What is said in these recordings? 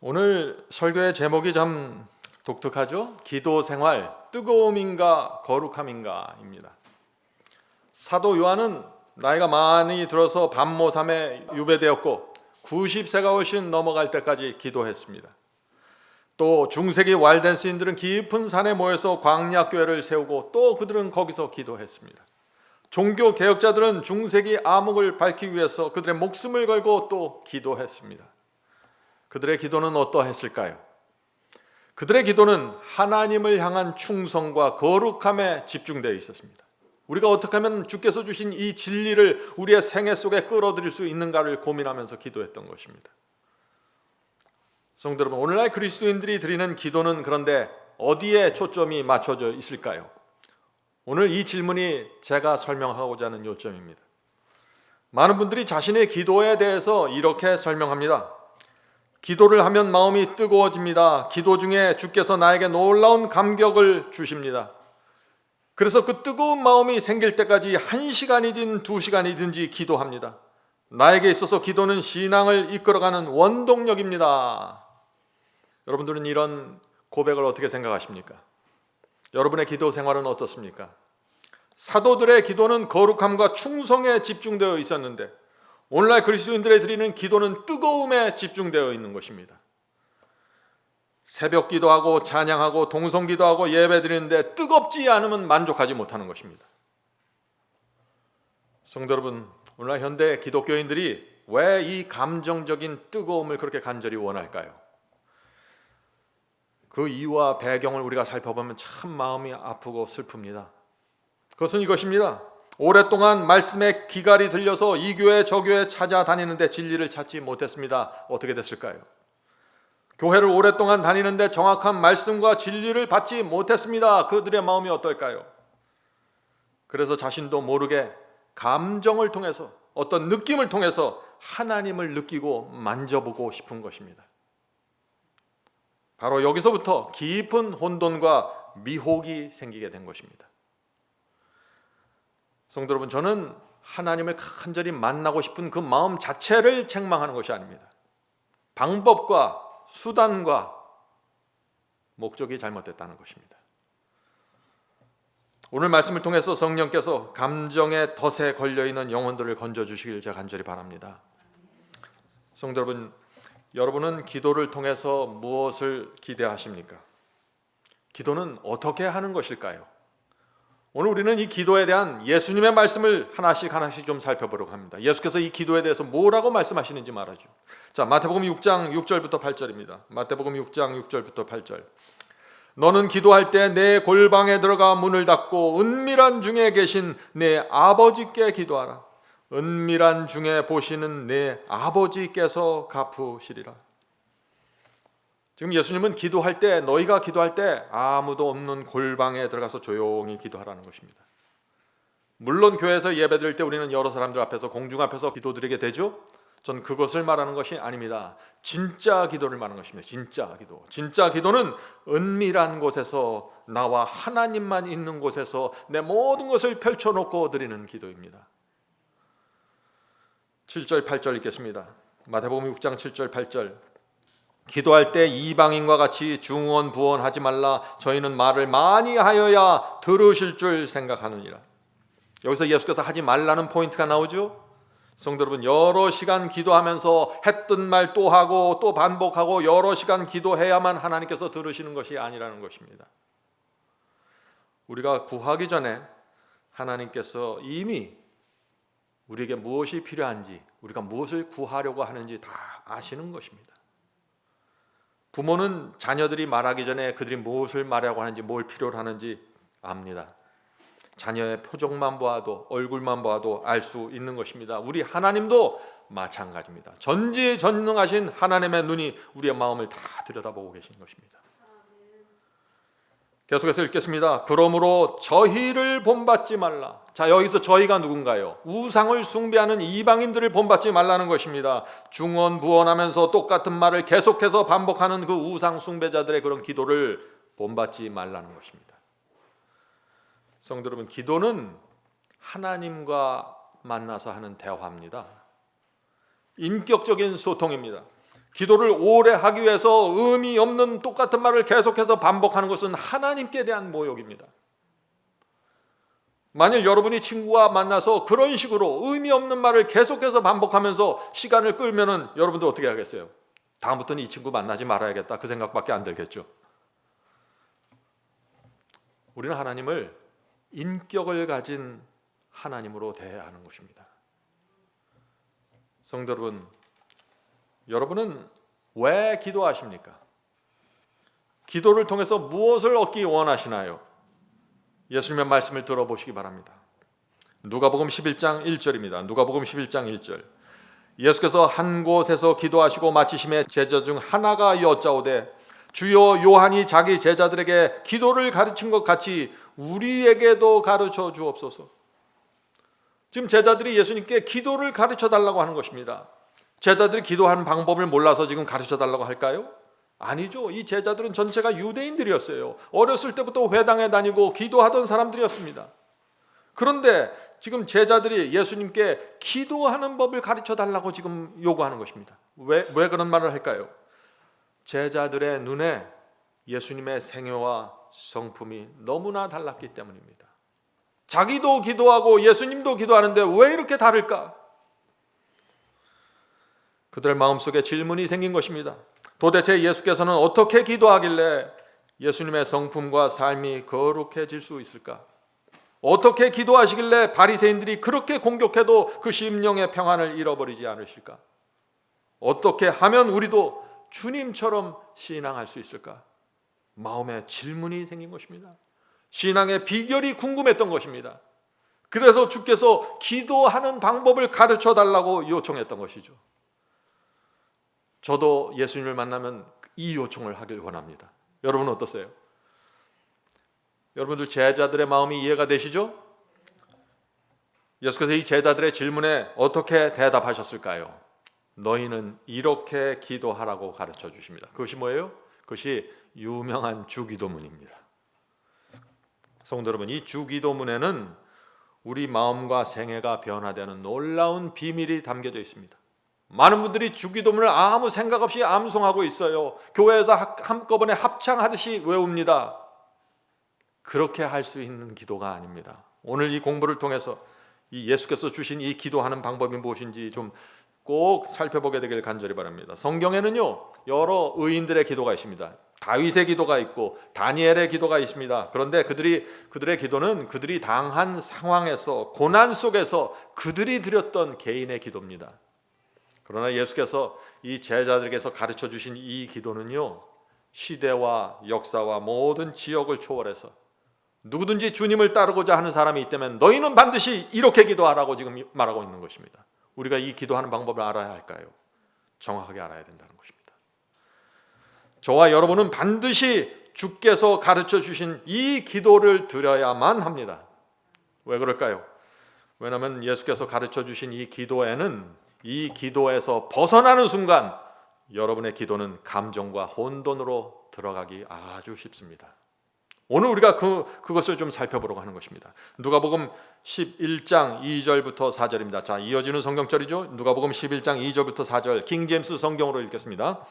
오늘 설교의 제목이 참 독특하죠? 기도 생활, 뜨거움인가 거룩함인가입니다. 사도 요한은 나이가 많이 들어서 밤모삼에 유배되었고 90세가 훨씬 넘어갈 때까지 기도했습니다. 또 중세기 왈덴스인들은 깊은 산에 모여서 광야교회를 세우고 또 그들은 거기서 기도했습니다. 종교 개혁자들은 중세기 암흑을 밝히기 위해서 그들의 목숨을 걸고 또 기도했습니다. 그들의 기도는 어떠했을까요? 그들의 기도는 하나님을 향한 충성과 거룩함에 집중되어 있었습니다. 우리가 어떻게 하면 주께서 주신 이 진리를 우리의 생애 속에 끌어들일 수 있는가를 고민하면서 기도했던 것입니다. 성도 여러분, 오늘날 그리스도인들이 드리는 기도는 그런데 어디에 초점이 맞춰져 있을까요? 오늘 이 질문이 제가 설명하고자 하는 요점입니다. 많은 분들이 자신의 기도에 대해서 이렇게 설명합니다. 기도를 하면 마음이 뜨거워집니다. 기도 중에 주께서 나에게 놀라운 감격을 주십니다. 그래서 그 뜨거운 마음이 생길 때까지 1시간이든 2시간이든지 기도합니다. 나에게 있어서 기도는 신앙을 이끌어가는 원동력입니다. 여러분들은 이런 고백을 어떻게 생각하십니까? 여러분의 기도 생활은 어떻습니까? 사도들의 기도는 거룩함과 충성에 집중되어 있었는데 오늘날 그리스도인들의 드리는 기도는 뜨거움에 집중되어 있는 것입니다. 새벽 기도하고 찬양하고 동성 기도하고 예배 드리는데 뜨겁지 않으면 만족하지 못하는 것입니다. 성도 여러분, 오늘날 현대 기독교인들이 왜 이 감정적인 뜨거움을 그렇게 간절히 원할까요? 그 이유와 배경을 우리가 살펴보면 참 마음이 아프고 슬픕니다. 그것은 이것입니다. 오랫동안 말씀에 기갈이 들려서 이 교회 저 교회 찾아다니는데 진리를 찾지 못했습니다. 어떻게 됐을까요? 교회를 오랫동안 다니는데 정확한 말씀과 진리를 받지 못했습니다. 그들의 마음이 어떨까요? 그래서 자신도 모르게 감정을 통해서 어떤 느낌을 통해서 하나님을 느끼고 만져보고 싶은 것입니다. 바로 여기서부터 깊은 혼돈과 미혹이 생기게 된 것입니다. 성도 여러분, 저는 하나님을 간절히 만나고 싶은 그 마음 자체를 책망하는 것이 아닙니다. 방법과 수단과 목적이 잘못됐다는 것입니다. 오늘 말씀을 통해서 성령께서 감정의 덫에 걸려있는 영혼들을 건져주시길 제가 간절히 바랍니다. 성도 여러분, 여러분은 기도를 통해서 무엇을 기대하십니까? 기도는 어떻게 하는 것일까요? 오늘 우리는 이 기도에 대한 예수님의 말씀을 하나씩 좀 살펴보려고 합니다. 예수께서 이 기도에 대해서 뭐라고 말씀하시는지 말하죠. 자, 마태복음 6장 6절부터 8절입니다. 마태복음 6장 6절부터 8절. 너는 기도할 때 내 골방에 들어가 문을 닫고 은밀한 중에 계신 내 아버지께 기도하라. 은밀한 중에 보시는 내 아버지께서 갚으시리라. 지금 예수님은 기도할 때, 너희가 기도할 때 아무도 없는 골방에 들어가서 조용히 기도하라는 것입니다. 물론 교회에서 예배드릴 때 우리는 여러 사람들 앞에서 공중 앞에서 기도드리게 되죠. 전 그것을 말하는 것이 아닙니다. 진짜 기도를 말하는 것입니다. 진짜 기도. 진짜 기도는 은밀한 곳에서 나와 하나님만 있는 곳에서 내 모든 것을 펼쳐놓고 드리는 기도입니다. 7절 8절 읽겠습니다. 마태복음 6장 7절 8절. 기도할 때 이방인과 같이 중언부언하지 말라. 저희는 말을 많이 하여야 들으실 줄 생각하느니라. 여기서 예수께서 하지 말라는 포인트가 나오죠. 성도 여러분, 여러 시간 기도하면서 했던 말 또 하고 또 반복하고 여러 시간 기도해야만 하나님께서 들으시는 것이 아니라는 것입니다. 우리가 구하기 전에 하나님께서 이미 우리에게 무엇이 필요한지, 우리가 무엇을 구하려고 하는지 다 아시는 것입니다. 부모는 자녀들이 말하기 전에 그들이 무엇을 말하려고 하는지, 뭘 필요로 하는지 압니다. 자녀의 표정만 보아도, 얼굴만 보아도 알 수 있는 것입니다. 우리 하나님도 마찬가지입니다. 전지전능하신 하나님의 눈이 우리의 마음을 다 들여다보고 계신 것입니다. 계속해서 읽겠습니다. 그러므로 저희를 본받지 말라. 자, 여기서 저희가 누군가요? 우상을 숭배하는 이방인들을 본받지 말라는 것입니다. 중언부언하면서 똑같은 말을 계속해서 반복하는 그 우상 숭배자들의 그런 기도를 본받지 말라는 것입니다. 성도 여러분, 기도는 하나님과 만나서 하는 대화입니다. 인격적인 소통입니다. 기도를 오래 하기 위해서 의미 없는 똑같은 말을 계속해서 반복하는 것은 하나님께 대한 모욕입니다. 만약 여러분이 친구와 만나서 그런 식으로 의미 없는 말을 계속해서 반복하면서 시간을 끌면은 여러분들 어떻게 하겠어요? 다음부터는 이 친구 만나지 말아야겠다, 그 생각밖에 안 들겠죠. 우리는 하나님을 인격을 가진 하나님으로 대해야 하는 것입니다. 성도 여러분, 여러분은 왜 기도하십니까? 기도를 통해서 무엇을 얻기 원하시나요? 예수님의 말씀을 들어보시기 바랍니다. 누가복음 11장 1절입니다. 누가복음 11장 1절. 예수께서 한 곳에서 기도하시고 마치심에 제자 중 하나가 여짜오되 주여 요한이 자기 제자들에게 기도를 가르친 것 같이 우리에게도 가르쳐 주옵소서. 지금 제자들이 예수님께 기도를 가르쳐 달라고 하는 것입니다. 제자들이 기도하는 방법을 몰라서 지금 가르쳐 달라고 할까요? 아니죠. 이 제자들은 전체가 유대인들이었어요. 어렸을 때부터 회당에 다니고 기도하던 사람들이었습니다. 그런데 지금 제자들이 예수님께 기도하는 법을 가르쳐 달라고 지금 요구하는 것입니다. 왜 그런 말을 할까요? 제자들의 눈에 예수님의 생애와 성품이 너무나 달랐기 때문입니다. 자기도 기도하고 예수님도 기도하는데 왜 이렇게 다를까? 그들 마음속에 질문이 생긴 것입니다. 도대체 예수께서는 어떻게 기도하길래 예수님의 성품과 삶이 거룩해질 수 있을까? 어떻게 기도하시길래 바리새인들이 그렇게 공격해도 그 심령의 평안을 잃어버리지 않으실까? 어떻게 하면 우리도 주님처럼 신앙할 수 있을까? 마음에 질문이 생긴 것입니다. 신앙의 비결이 궁금했던 것입니다. 그래서 주께서 기도하는 방법을 가르쳐 달라고 요청했던 것이죠. 저도 예수님을 만나면 이 요청을 하길 원합니다. 여러분은 어떠세요? 여러분들 제자들의 마음이 이해가 되시죠? 예수께서 이 제자들의 질문에 어떻게 대답하셨을까요? 너희는 이렇게 기도하라고 가르쳐 주십니다. 그것이 뭐예요? 그것이 유명한 주기도문입니다. 성도 여러분, 이 주기도문에는 우리 마음과 생애가 변화되는 놀라운 비밀이 담겨져 있습니다. 많은 분들이 주기도문을 아무 생각 없이 암송하고 있어요. 교회에서 한꺼번에 합창하듯이 외웁니다. 그렇게 할 수 있는 기도가 아닙니다. 오늘 이 공부를 통해서 이 예수께서 주신 이 기도하는 방법이 무엇인지 좀 꼭 살펴보게 되길 간절히 바랍니다. 성경에는요, 여러 의인들의 기도가 있습니다. 다윗의 기도가 있고 다니엘의 기도가 있습니다. 그런데 그들의 기도는 그들이 당한 상황에서, 고난 속에서 그들이 드렸던 개인의 기도입니다. 그러나 예수께서 이 제자들에게서 가르쳐 주신 이 기도는요, 시대와 역사와 모든 지역을 초월해서 누구든지 주님을 따르고자 하는 사람이 있다면 너희는 반드시 이렇게 기도하라고 지금 말하고 있는 것입니다. 우리가 이 기도하는 방법을 알아야 할까요? 정확하게 알아야 된다는 것입니다. 저와 여러분은 반드시 주께서 가르쳐 주신 이 기도를 드려야만 합니다. 왜 그럴까요? 왜냐하면 예수께서 가르쳐 주신 이 기도에는, 이 기도에서 벗어나는 순간 여러분의 기도는 감정과 혼돈으로 들어가기 아주 쉽습니다. 오늘 우리가 그것을 좀 살펴보려고 하는 것입니다. 누가복음 11장 2절부터 4절입니다. 자, 이어지는 성경절이죠. 누가복음 11장 2절부터 4절 킹제임스 성경으로 읽겠습니다.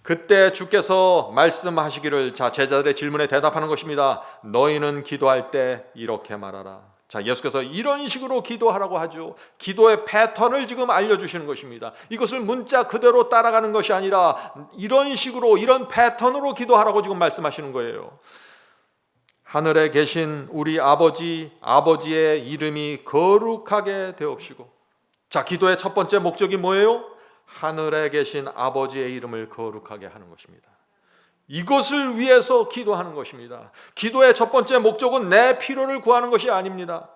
그때 주께서 말씀하시기를, 자, 제자들의 질문에 대답하는 것입니다. 너희는 기도할 때 이렇게 말하라. 자, 예수께서 이런 식으로 기도하라고 하죠. 기도의 패턴을 지금 알려주시는 것입니다. 이것을 문자 그대로 따라가는 것이 아니라 이런 식으로, 이런 패턴으로 기도하라고 지금 말씀하시는 거예요. 하늘에 계신 우리 아버지의 이름이 거룩하게 되옵시고. 자, 기도의 첫 번째 목적이 뭐예요? 하늘에 계신 아버지의 이름을 거룩하게 하는 것입니다. 이것을 위해서 기도하는 것입니다. 기도의 첫 번째 목적은 내 필요를 구하는 것이 아닙니다.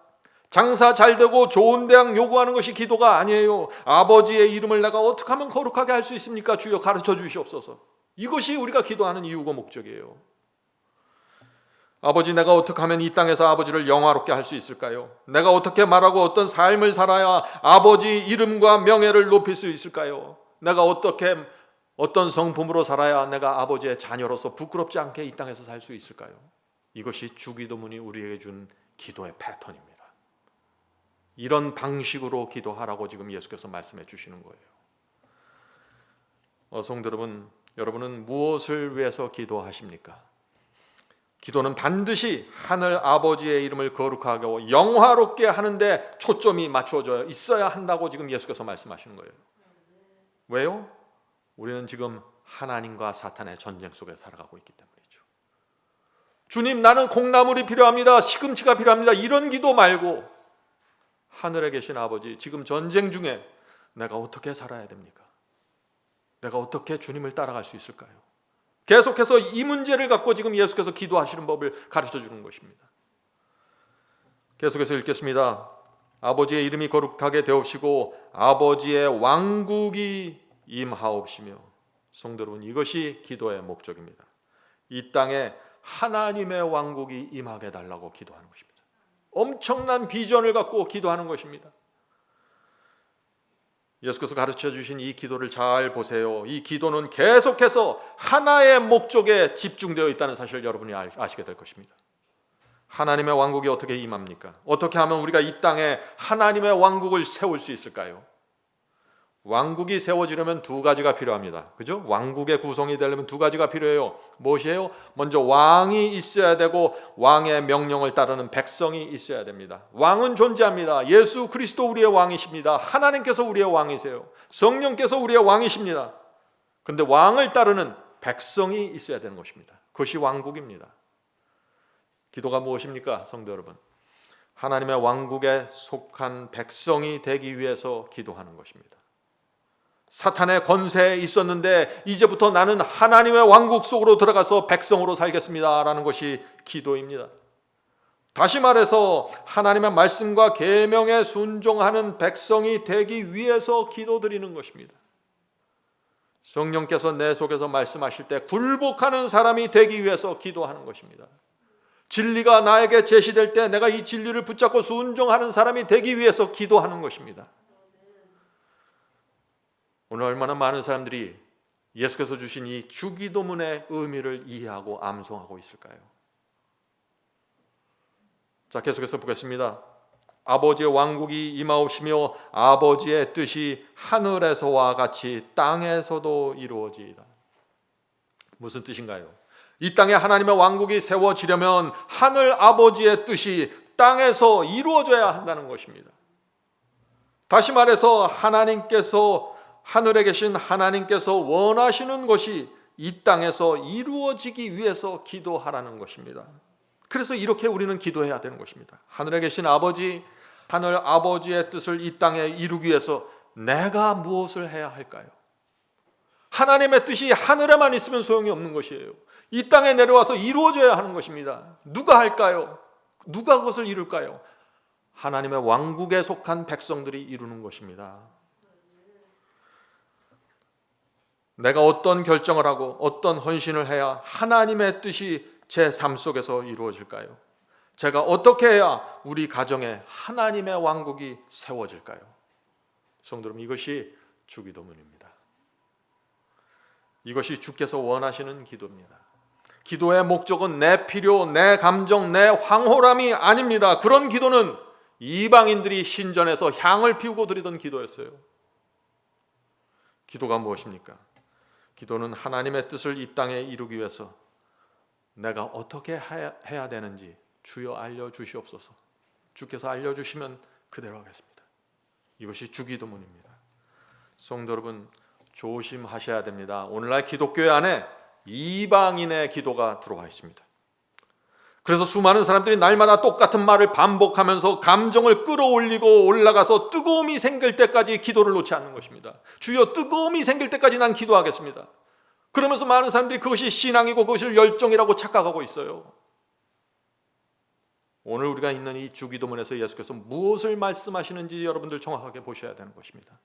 장사 잘 되고 좋은 대학 요구하는 것이 기도가 아니에요. 아버지의 이름을 내가 어떻게 하면 거룩하게 할 수 있습니까? 주여 가르쳐 주시옵소서. 이것이 우리가 기도하는 이유고 목적이에요. 아버지, 내가 어떻게 하면 이 땅에서 아버지를 영화롭게 할 수 있을까요? 내가 어떻게 말하고 어떤 삶을 살아야 아버지 이름과 명예를 높일 수 있을까요? 내가 어떤 성품으로 살아야 내가 아버지의 자녀로서 부끄럽지 않게 이 땅에서 살 수 있을까요? 이것이 주기도문이 우리에게 준 기도의 패턴입니다. 이런 방식으로 기도하라고 지금 예수께서 말씀해 주시는 거예요. 성도 여러분은 무엇을 위해서 기도하십니까? 기도는 반드시 하늘 아버지의 이름을 거룩하게 하고 영화롭게 하는데 초점이 맞춰져 있어야 한다고 지금 예수께서 말씀하시는 거예요. 왜요? 우리는 지금 하나님과 사탄의 전쟁 속에 살아가고 있기 때문이죠. 주님, 나는 콩나물이 필요합니다. 시금치가 필요합니다. 이런 기도 말고 하늘에 계신 아버지, 지금 전쟁 중에 내가 어떻게 살아야 됩니까? 내가 어떻게 주님을 따라갈 수 있을까요? 계속해서 이 문제를 갖고 지금 예수께서 기도하시는 법을 가르쳐 주는 것입니다. 계속해서 읽겠습니다. 아버지의 이름이 거룩하게 되옵시고 아버지의 왕국이 임하옵시며. 성도 여러분, 이것이 기도의 목적입니다. 이 땅에 하나님의 왕국이 임하게 달라고 기도하는 것입니다. 엄청난 비전을 갖고 기도하는 것입니다. 예수께서 가르쳐 주신 이 기도를 잘 보세요. 이 기도는 계속해서 하나의 목적에 집중되어 있다는 사실을 여러분이 아시게 될 것입니다. 하나님의 왕국이 어떻게 임합니까? 어떻게 하면 우리가 이 땅에 하나님의 왕국을 세울 수 있을까요? 왕국이 세워지려면 두 가지가 필요합니다. 그죠? 왕국의 구성이 되려면 두 가지가 필요해요. 무엇이에요? 먼저 왕이 있어야 되고 왕의 명령을 따르는 백성이 있어야 됩니다. 왕은 존재합니다. 예수 그리스도 우리의 왕이십니다. 하나님께서 우리의 왕이세요. 성령께서 우리의 왕이십니다. 그런데 왕을 따르는 백성이 있어야 되는 것입니다. 그것이 왕국입니다. 기도가 무엇입니까? 성도 여러분, 하나님의 왕국에 속한 백성이 되기 위해서 기도하는 것입니다. 사탄의 권세에 있었는데 이제부터 나는 하나님의 왕국 속으로 들어가서 백성으로 살겠습니다 라는 것이 기도입니다. 다시 말해서 하나님의 말씀과 계명에 순종하는 백성이 되기 위해서 기도드리는 것입니다. 성령께서 내 속에서 말씀하실 때 굴복하는 사람이 되기 위해서 기도하는 것입니다. 진리가 나에게 제시될 때 내가 이 진리를 붙잡고 순종하는 사람이 되기 위해서 기도하는 것입니다. 오늘 얼마나 많은 사람들이 예수께서 주신 이 주기도문의 의미를 이해하고 암송하고 있을까요? 자, 계속해서 보겠습니다. 아버지의 왕국이 임하옵시며 아버지의 뜻이 하늘에서와 같이 땅에서도 이루어지이다. 무슨 뜻인가요? 이 땅에 하나님의 왕국이 세워지려면 하늘 아버지의 뜻이 땅에서 이루어져야 한다는 것입니다. 다시 말해서 하늘에 계신 하나님께서 원하시는 것이 이 땅에서 이루어지기 위해서 기도하라는 것입니다. 그래서 이렇게 우리는 기도해야 되는 것입니다. 하늘에 계신 아버지, 하늘 아버지의 뜻을 이 땅에 이루기 위해서 내가 무엇을 해야 할까요? 하나님의 뜻이 하늘에만 있으면 소용이 없는 것이에요. 이 땅에 내려와서 이루어져야 하는 것입니다. 누가 할까요? 누가 그것을 이룰까요? 하나님의 왕국에 속한 백성들이 이루는 것입니다. 내가 어떤 결정을 하고 어떤 헌신을 해야 하나님의 뜻이 제 삶 속에서 이루어질까요? 제가 어떻게 해야 우리 가정에 하나님의 왕국이 세워질까요? 성도 여러분, 이것이 주기도문입니다. 이것이 주께서 원하시는 기도입니다. 기도의 목적은 내 필요, 내 감정, 내 황홀함이 아닙니다. 그런 기도는 이방인들이 신전에서 향을 피우고 드리던 기도였어요. 기도가 무엇입니까? 기도는 하나님의 뜻을 이 땅에 이루기 위해서 내가 어떻게 해야 되는지 주여 알려주시옵소서. 주께서 알려주시면 그대로 하겠습니다. 이것이 주기도문입니다. 성도 여러분, 조심하셔야 됩니다. 오늘날 기독교회 안에 이방인의 기도가 들어와 있습니다. 그래서 수많은 사람들이 날마다 똑같은 말을 반복하면서 감정을 끌어올리고 올라가서 뜨거움이 생길 때까지 기도를 놓지 않는 것입니다. 주여, 뜨거움이 생길 때까지 난 기도하겠습니다. 그러면서 많은 사람들이 그것이 신앙이고 그것을 열정이라고 착각하고 있어요. 오늘 우리가 있는 이 주기도문에서 예수께서 무엇을 말씀하시는지 여러분들 정확하게 보셔야 되는 것입니다.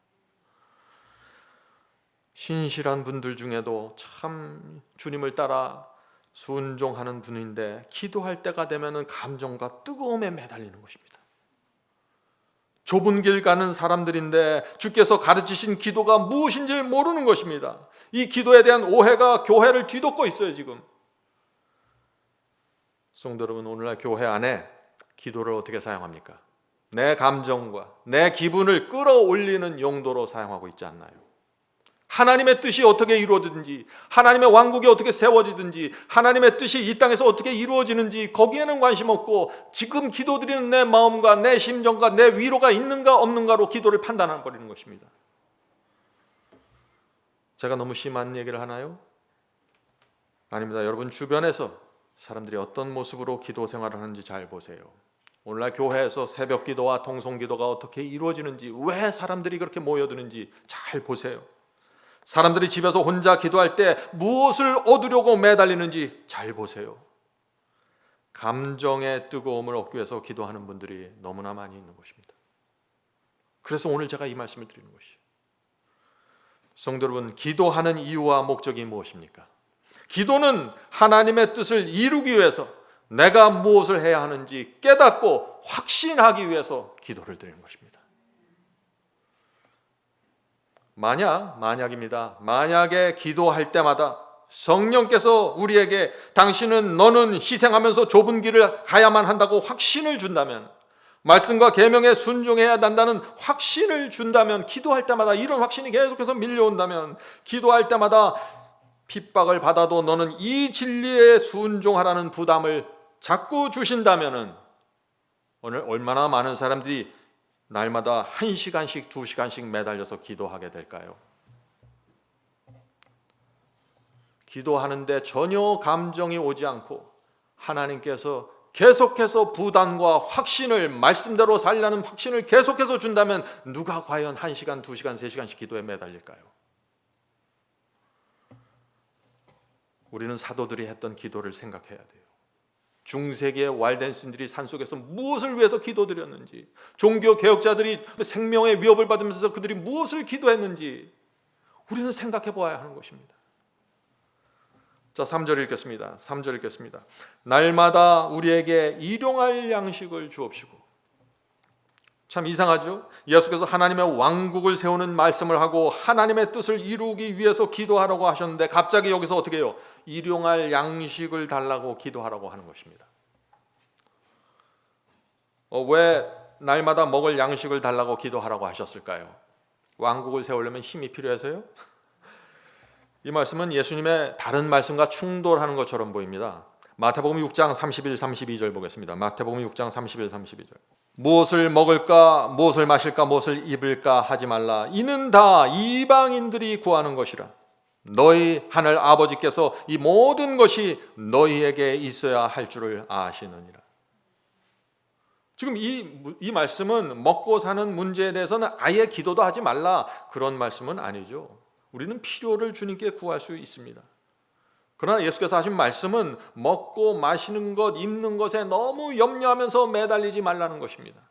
신실한 분들 중에도 참 주님을 따라 순종하는 분인데 기도할 때가 되면 감정과 뜨거움에 매달리는 것입니다. 좁은 길 가는 사람들인데 주께서 가르치신 기도가 무엇인지 모르는 것입니다. 이 기도에 대한 오해가 교회를 뒤덮고 있어요. 지금 성도 여러분, 오늘날 교회 안에 기도를 어떻게 사용합니까? 내 감정과 내 기분을 끌어올리는 용도로 사용하고 있지 않나요? 하나님의 뜻이 어떻게 이루어지든지, 하나님의 왕국이 어떻게 세워지든지, 하나님의 뜻이 이 땅에서 어떻게 이루어지는지 거기에는 관심 없고, 지금 기도드리는 내 마음과 내 심정과 내 위로가 있는가 없는가로 기도를 판단해버리는 것입니다. 제가 너무 심한 얘기를 하나요? 아닙니다. 여러분 주변에서 사람들이 어떤 모습으로 기도 생활을 하는지 잘 보세요. 오늘날 교회에서 새벽 기도와 통성 기도가 어떻게 이루어지는지, 왜 사람들이 그렇게 모여드는지 잘 보세요. 사람들이 집에서 혼자 기도할 때 무엇을 얻으려고 매달리는지 잘 보세요. 감정의 뜨거움을 얻기 위해서 기도하는 분들이 너무나 많이 있는 것입니다. 그래서 오늘 제가 이 말씀을 드리는 것이에요. 성도 여러분, 기도하는 이유와 목적이 무엇입니까? 기도는 하나님의 뜻을 이루기 위해서 내가 무엇을 해야 하는지 깨닫고 확신하기 위해서 기도를 드리는 것입니다. 만약입니다. 만약에 기도할 때마다 성령께서 우리에게 너는 희생하면서 좁은 길을 가야만 한다고 확신을 준다면, 말씀과 계명에 순종해야 한다는 확신을 준다면, 기도할 때마다 이런 확신이 계속해서 밀려온다면, 기도할 때마다 핍박을 받아도 너는 이 진리에 순종하라는 부담을 자꾸 주신다면, 오늘 얼마나 많은 사람들이 날마다 1시간씩 2시간씩 매달려서 기도하게 될까요? 기도하는데 전혀 감정이 오지 않고 하나님께서 계속해서 부담과 확신을, 말씀대로 살려는 확신을 계속해서 준다면 누가 과연 1시간, 2시간, 3시간씩 기도에 매달릴까요? 우리는 사도들이 했던 기도를 생각해야 돼요. 중세기의 왈덴스들이 산속에서 무엇을 위해서 기도드렸는지, 종교 개혁자들이 생명의 위협을 받으면서 그들이 무엇을 기도했는지 우리는 생각해 보아야 하는 것입니다. 자, 3절 읽겠습니다. 3절 읽겠습니다. 날마다 우리에게 일용할 양식을 주옵시고. 참 이상하죠? 예수께서 하나님의 왕국을 세우는 말씀을 하고 하나님의 뜻을 이루기 위해서 기도하라고 하셨는데 갑자기 여기서 어떻게 해요? 일용할 양식을 달라고 기도하라고 하는 것입니다. 왜 날마다 먹을 양식을 달라고 기도하라고 하셨을까요? 왕국을 세우려면 힘이 필요해서요? 이 말씀은 예수님의 다른 말씀과 충돌하는 것처럼 보입니다. 마태복음 6장 31, 32절 보겠습니다. 마태복음 6장 31, 32절. 무엇을 먹을까, 무엇을 마실까, 무엇을 입을까 하지 말라. 이는 다 이방인들이 구하는 것이라. 너희 하늘 아버지께서 이 모든 것이 너희에게 있어야 할 줄을 아시느니라. 지금 이 말씀은 먹고 사는 문제에 대해서는 아예 기도도 하지 말라, 그런 말씀은 아니죠. 우리는 필요를 주님께 구할 수 있습니다. 그러나 예수께서 하신 말씀은 먹고 마시는 것, 입는 것에 너무 염려하면서 매달리지 말라는 것입니다.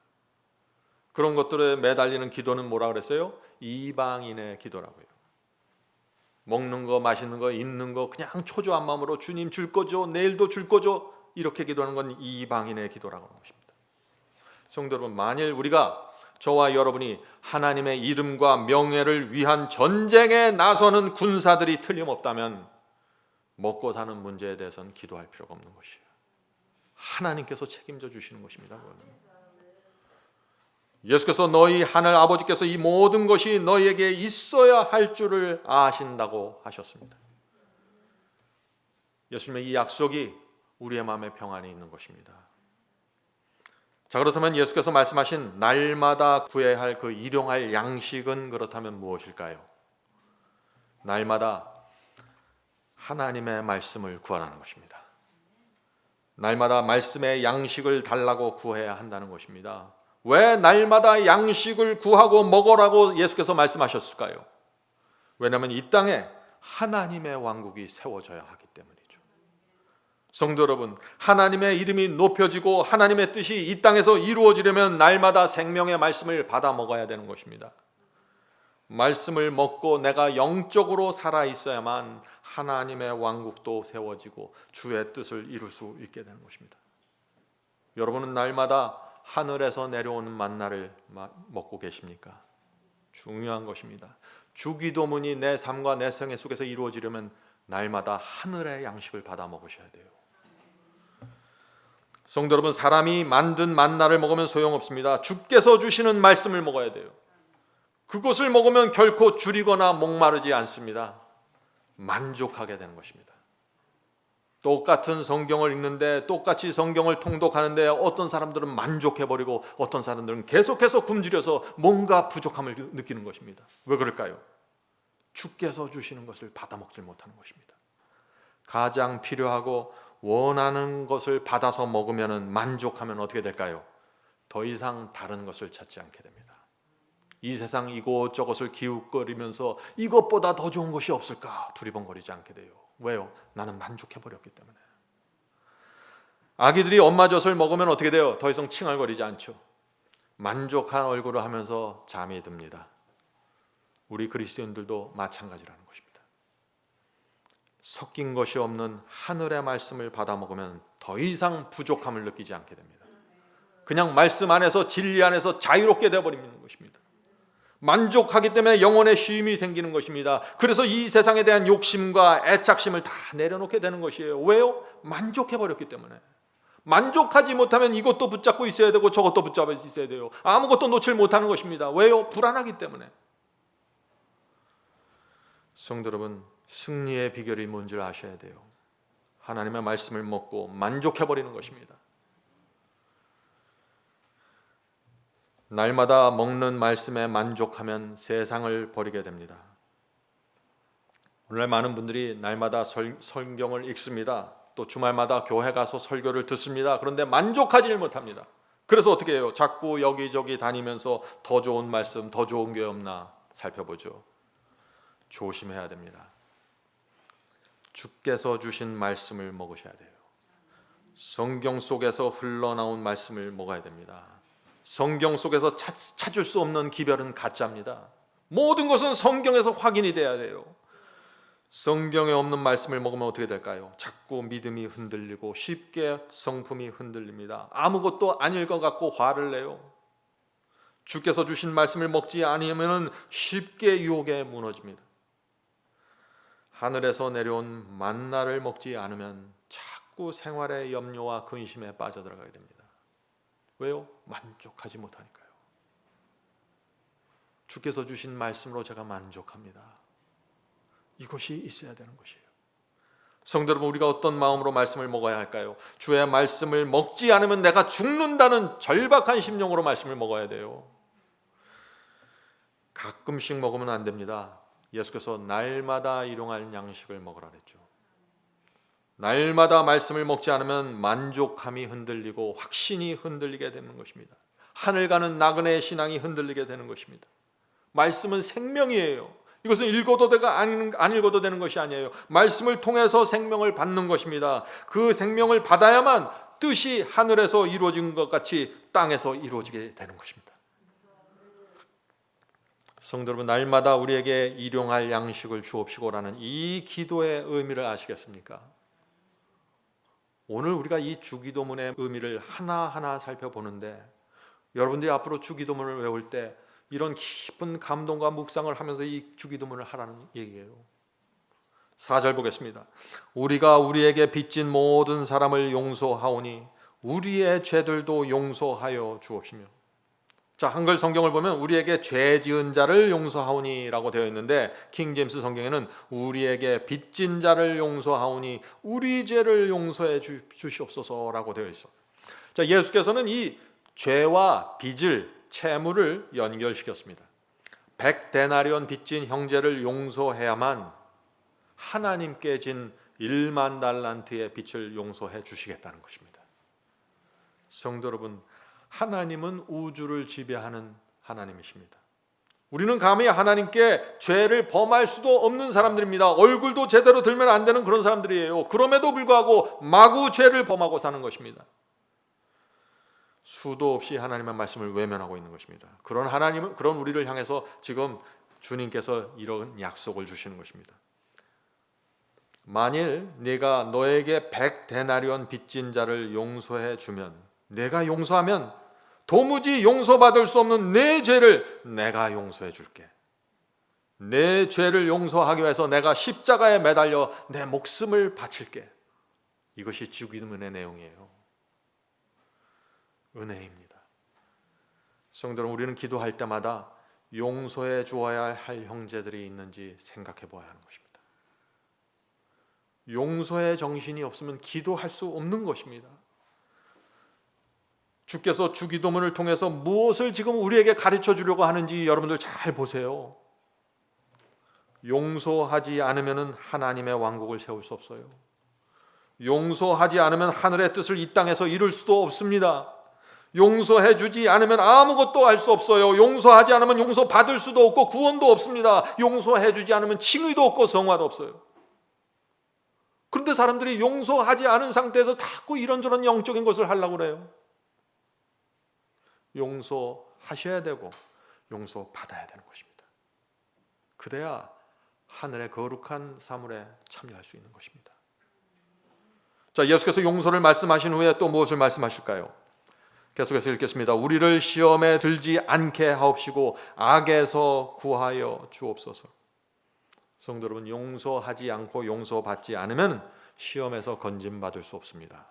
그런 것들에 매달리는 기도는 뭐라 그랬어요? 이방인의 기도라고요. 먹는 거, 마시는 거, 입는 거 그냥 초조한 마음으로 주님 줄 거죠, 내일도 줄 거죠, 이렇게 기도하는 건 이방인의 기도라고 하는 것입니다. 성도 여러분, 만일 저와 여러분이 하나님의 이름과 명예를 위한 전쟁에 나서는 군사들이 틀림없다면 먹고 사는 문제에 대해서는 기도할 필요가 없는 것이에요. 하나님께서 책임져 주시는 것입니다. 예수께서 너희 하늘 아버지께서 이 모든 것이 너희에게 있어야 할 줄을 아신다고 하셨습니다. 예수님의 이 약속이 우리의 마음에 평안이 있는 것입니다. 자, 그렇다면 예수께서 말씀하신 날마다 구해야 할 그 일용할 양식은 그렇다면 무엇일까요? 날마다 하나님의 말씀을 구하라는 것입니다. 날마다 말씀의 양식을 달라고 구해야 한다는 것입니다. 왜 날마다 양식을 구하고 먹으라고 예수께서 말씀하셨을까요? 왜냐하면 이 땅에 하나님의 왕국이 세워져야 하기 때문이죠. 성도 여러분, 하나님의 이름이 높여지고 하나님의 뜻이 이 땅에서 이루어지려면 날마다 생명의 말씀을 받아 먹어야 되는 것입니다. 말씀을 먹고 내가 영적으로 살아 있어야만 하나님의 왕국도 세워지고 주의 뜻을 이룰 수 있게 되는 것입니다. 여러분은 날마다 하늘에서 내려오는 만나를 먹고 계십니까? 중요한 것입니다. 주기도문이 내 삶과 내 생애 속에서 이루어지려면 날마다 하늘의 양식을 받아 먹으셔야 돼요. 성도 여러분, 사람이 만든 만나를 먹으면 소용없습니다. 주께서 주시는 말씀을 먹어야 돼요. 그것을 먹으면 결코 줄이거나 목마르지 않습니다. 만족하게 되는 것입니다. 똑같은 성경을 읽는데, 똑같이 성경을 통독하는데 어떤 사람들은 만족해버리고 어떤 사람들은 계속해서 굶주려서 뭔가 부족함을 느끼는 것입니다. 왜 그럴까요? 주께서 주시는 것을 받아먹지 못하는 것입니다. 가장 필요하고 원하는 것을 받아서 먹으면, 만족하면 어떻게 될까요? 더 이상 다른 것을 찾지 않게 됩니다. 이 세상 이곳저곳을 기웃거리면서 이것보다 더 좋은 것이 없을까 두리번거리지 않게 돼요. 왜요? 나는 만족해버렸기 때문에. 아기들이 엄마 젖을 먹으면 어떻게 돼요? 더 이상 칭얼거리지 않죠. 만족한 얼굴을 하면서 잠이 듭니다. 우리 그리스도인들도 마찬가지라는 것입니다. 섞인 것이 없는 하늘의 말씀을 받아 먹으면 더 이상 부족함을 느끼지 않게 됩니다. 그냥 말씀 안에서, 진리 안에서 자유롭게 되어버리는 것입니다. 만족하기 때문에 영혼의 쉼이 생기는 것입니다. 그래서 이 세상에 대한 욕심과 애착심을 다 내려놓게 되는 것이에요. 왜요? 만족해버렸기 때문에. 만족하지 못하면 이것도 붙잡고 있어야 되고 저것도 붙잡고 있어야 돼요. 아무것도 놓칠 못하는 것입니다. 왜요? 불안하기 때문에. 성도 여러분, 승리의 비결이 뭔지를 아셔야 돼요. 하나님의 말씀을 먹고 만족해버리는 것입니다. 날마다 먹는 말씀에 만족하면 세상을 버리게 됩니다. 오늘날 많은 분들이 날마다 성경을 읽습니다. 또 주말마다 교회 가서 설교를 듣습니다. 그런데 만족하지 못합니다. 그래서 어떻게 해요? 자꾸 여기저기 다니면서 더 좋은 말씀, 더 좋은 게 없나 살펴보죠. 조심해야 됩니다. 주께서 주신 말씀을 먹으셔야 돼요. 성경 속에서 흘러나온 말씀을 먹어야 됩니다. 성경 속에서 찾을 수 없는 기별은 가짜입니다. 모든 것은 성경에서 확인이 돼야 돼요. 성경에 없는 말씀을 먹으면 어떻게 될까요? 자꾸 믿음이 흔들리고 쉽게 성품이 흔들립니다. 아무것도 아닐 것 같고 화를 내요. 주께서 주신 말씀을 먹지 않으면 쉽게 유혹에 무너집니다. 하늘에서 내려온 만나를 먹지 않으면 자꾸 생활의 염려와 근심에 빠져들어가게 됩니다. 왜요? 만족하지 못하니까요. 주께서 주신 말씀으로 제가 만족합니다. 이것이 있어야 되는 것이에요. 성도 여러분, 우리가 어떤 마음으로 말씀을 먹어야 할까요? 주의 말씀을 먹지 않으면 내가 죽는다는 절박한 심령으로 말씀을 먹어야 돼요. 가끔씩 먹으면 안 됩니다. 예수께서 날마다 일용할 양식을 먹으라 그랬죠. 날마다 말씀을 먹지 않으면 만족함이 흔들리고 확신이 흔들리게 되는 것입니다. 하늘 가는 나그네의 신앙이 흔들리게 되는 것입니다. 말씀은 생명이에요. 이것은 읽어도 되고 안 읽어도 되는 것이 아니에요. 말씀을 통해서 생명을 받는 것입니다. 그 생명을 받아야만 뜻이 하늘에서 이루어진 것 같이 땅에서 이루어지게 되는 것입니다. 성도 여러분, 날마다 우리에게 일용할 양식을 주옵시고라는 이 기도의 의미를 아시겠습니까? 오늘 우리가 이 주기도문의 의미를 하나하나 살펴보는데, 여러분들이 앞으로 주기도문을 외울 때 이런 깊은 감동과 묵상을 하면서 이 주기도문을 하라는 얘기예요. 4절 보겠습니다. 우리가 우리에게 빚진 모든 사람을 용서하오니 우리의 죄들도 용서하여 주옵시며. 자, 한글 성경을 보면 우리에게 죄 지은 자를 용서하오니 라고 되어 있는데, 킹제임스 성경에는 우리에게 빚진 자를 용서하오니 우리 죄를 용서해 주시옵소서 라고 되어 있어. 자, 예수께서는 이 죄와 빚을, 채무를 연결시켰습니다. 100데나리온 빚진 형제를 용서해야만 하나님께 진 1만 달란트의 빚을 용서해 주시겠다는 것입니다. 성도 여러분, 하나님은 우주를 지배하는 하나님이십니다. 우리는 감히 하나님께 죄를 범할 수도 없는 사람들입니다. 얼굴도 제대로 들면 안 되는 그런 사람들이에요. 그럼에도 불구하고 마구 죄를 범하고 사는 것입니다. 수도 없이 하나님의 말씀을 외면하고 있는 것입니다. 그런 하나님은, 그런 우리를 향해서 지금 주님께서 이런 약속을 주시는 것입니다. 만일 네가 너에게 100데나리온 빚진 자를 용서해 주면, 내가 용서하면 도무지 용서받을 수 없는 내 죄를 내가 용서해 줄게. 내 죄를 용서하기 위해서 내가 십자가에 매달려 내 목숨을 바칠게. 이것이 주기도문의 내용이에요. 은혜입니다. 성도 여러분, 우리는 기도할 때마다 용서해 주어야 할 형제들이 있는지 생각해 보아야 하는 것입니다. 용서의 정신이 없으면 기도할 수 없는 것입니다. 주께서 주기도문을 통해서 무엇을 지금 우리에게 가르쳐 주려고 하는지 여러분들 잘 보세요. 용서하지 않으면 하나님의 왕국을 세울 수 없어요. 용서하지 않으면 하늘의 뜻을 이 땅에서 이룰 수도 없습니다. 용서해 주지 않으면 아무것도 할 수 없어요. 용서하지 않으면 용서받을 수도 없고 구원도 없습니다. 용서해 주지 않으면 칭의도 없고 성화도 없어요. 그런데 사람들이 용서하지 않은 상태에서 자꾸 이런저런 영적인 것을 하려고 그래요. 용서하셔야 되고 용서받아야 되는 것입니다. 그래야 하늘의 거룩한 사물에 참여할 수 있는 것입니다. 자, 예수께서 용서를 말씀하신 후에 또 무엇을 말씀하실까요? 계속해서 읽겠습니다. 우리를 시험에 들지 않게 하옵시고 악에서 구하여 주옵소서. 성도 여러분, 용서하지 않고 용서받지 않으면 시험에서 건짐받을 수 없습니다.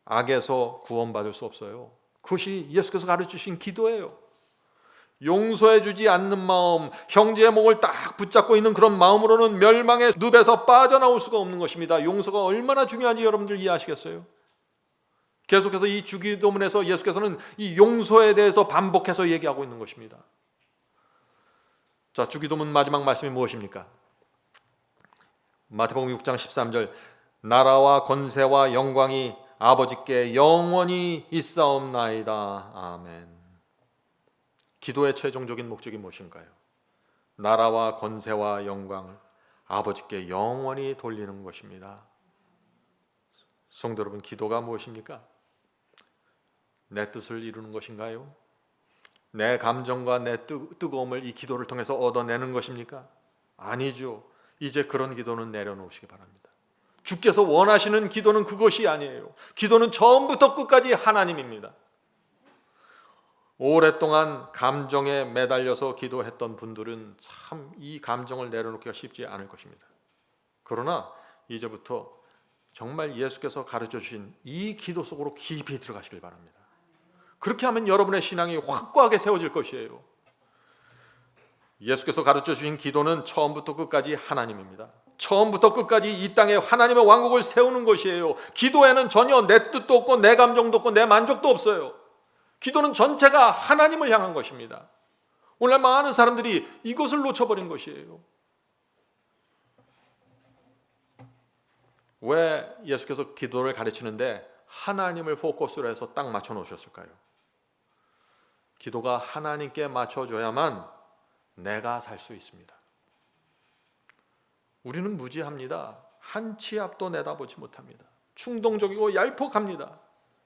악에서 구원받을 수 없어요. 그것이 예수께서 가르치신 기도예요. 용서해 주지 않는 마음, 형제의 목을 딱 붙잡고 있는 그런 마음으로는 멸망의 늪에서 빠져나올 수가 없는 것입니다. 용서가 얼마나 중요한지 여러분들 이해하시겠어요? 계속해서 이 주기도문에서 예수께서는 이 용서에 대해서 반복해서 얘기하고 있는 것입니다. 자, 주기도문 마지막 말씀이 무엇입니까? 마태복음 6장 13절, 나라와 권세와 영광이 아버지께 영원히 있사옵나이다. 아멘. 기도의 최종적인 목적이 무엇인가요? 나라와 권세와 영광 아버지께 영원히 돌리는 것입니다. 성도 여러분, 기도가 무엇입니까? 내 뜻을 이루는 것인가요? 내 감정과 내 뜨거움을 이 기도를 통해서 얻어내는 것입니까? 아니죠. 이제 그런 기도는 내려놓으시기 바랍니다. 주께서 원하시는 기도는 그것이 아니에요. 기도는 처음부터 끝까지 하나님입니다. 오랫동안 감정에 매달려서 기도했던 분들은 참 이 감정을 내려놓기가 쉽지 않을 것입니다. 그러나 이제부터 정말 예수께서 가르쳐 주신 이 기도 속으로 깊이 들어가시길 바랍니다. 그렇게 하면 여러분의 신앙이 확고하게 세워질 것이에요. 예수께서 가르쳐 주신 기도는 처음부터 끝까지 하나님입니다. 처음부터 끝까지 이 땅에 하나님의 왕국을 세우는 것이에요. 기도에는 전혀 내 뜻도 없고 내 감정도 없고 내 만족도 없어요. 기도는 전체가 하나님을 향한 것입니다. 오늘 많은 사람들이 이것을 놓쳐버린 것이에요. 왜 예수께서 기도를 가르치는데 하나님을 포커스로 해서 딱 맞춰 놓으셨을까요? 기도가 하나님께 맞춰줘야만 내가 살 수 있습니다. 우리는 무지합니다. 한 치 앞도 내다보지 못합니다. 충동적이고 얄폭합니다.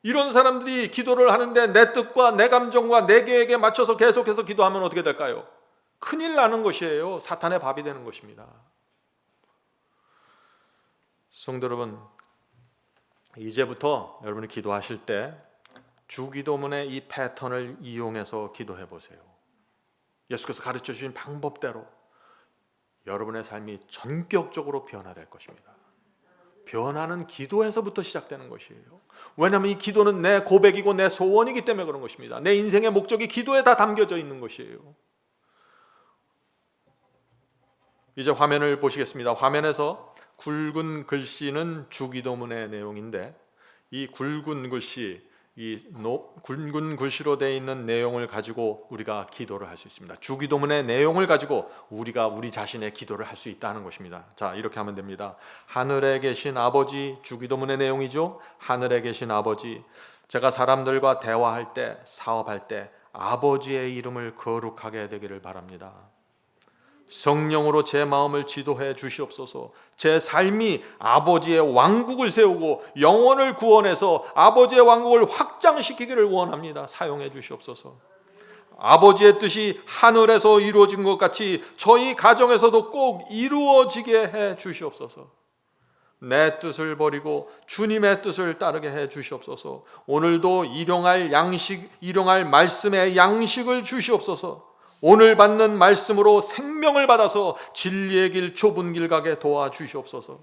이런 사람들이 기도를 하는데 내 뜻과 내 감정과 내 계획에 맞춰서 계속해서 기도하면 어떻게 될까요? 큰일 나는 것이에요. 사탄의 밥이 되는 것입니다. 성도 여러분, 이제부터 여러분이 기도하실 때 주기도문의 이 패턴을 이용해서 기도해 보세요. 예수께서 가르쳐 주신 방법대로 여러분의 삶이 전격적으로 변화될 것입니다. 변화는 기도에서부터 시작되는 것이에요. 왜냐하면 이 기도는 내 고백이고 내 소원이기 때문에 그런 것입니다. 내 인생의 목적이 기도에 다 담겨져 있는 것이에요. 이제 화면을 보시겠습니다. 화면에서 굵은 글씨는 주기도문의 내용인데 이 굵은 글씨로 되어 있는 내용을 가지고 우리가 기도를 할 수 있습니다. 주기도문의 내용을 가지고 우리가 우리 자신의 기도를 할 수 있다는 것입니다. 자, 이렇게 하면 됩니다. 하늘에 계신 아버지, 주기도문의 내용이죠. 하늘에 계신 아버지, 제가 사람들과 대화할 때, 사업할 때 아버지의 이름을 거룩하게 되기를 바랍니다. 성령으로 제 마음을 지도해 주시옵소서. 제 삶이 아버지의 왕국을 세우고 영혼을 구원해서 아버지의 왕국을 확장시키기를 원합니다. 사용해 주시옵소서. 아버지의 뜻이 하늘에서 이루어진 것 같이 저희 가정에서도 꼭 이루어지게 해 주시옵소서. 내 뜻을 버리고 주님의 뜻을 따르게 해 주시옵소서. 오늘도 일용할 말씀의 양식을 주시옵소서. 오늘 받는 말씀으로 생명을 받아서 진리의 길, 좁은 길 가게 도와주시옵소서.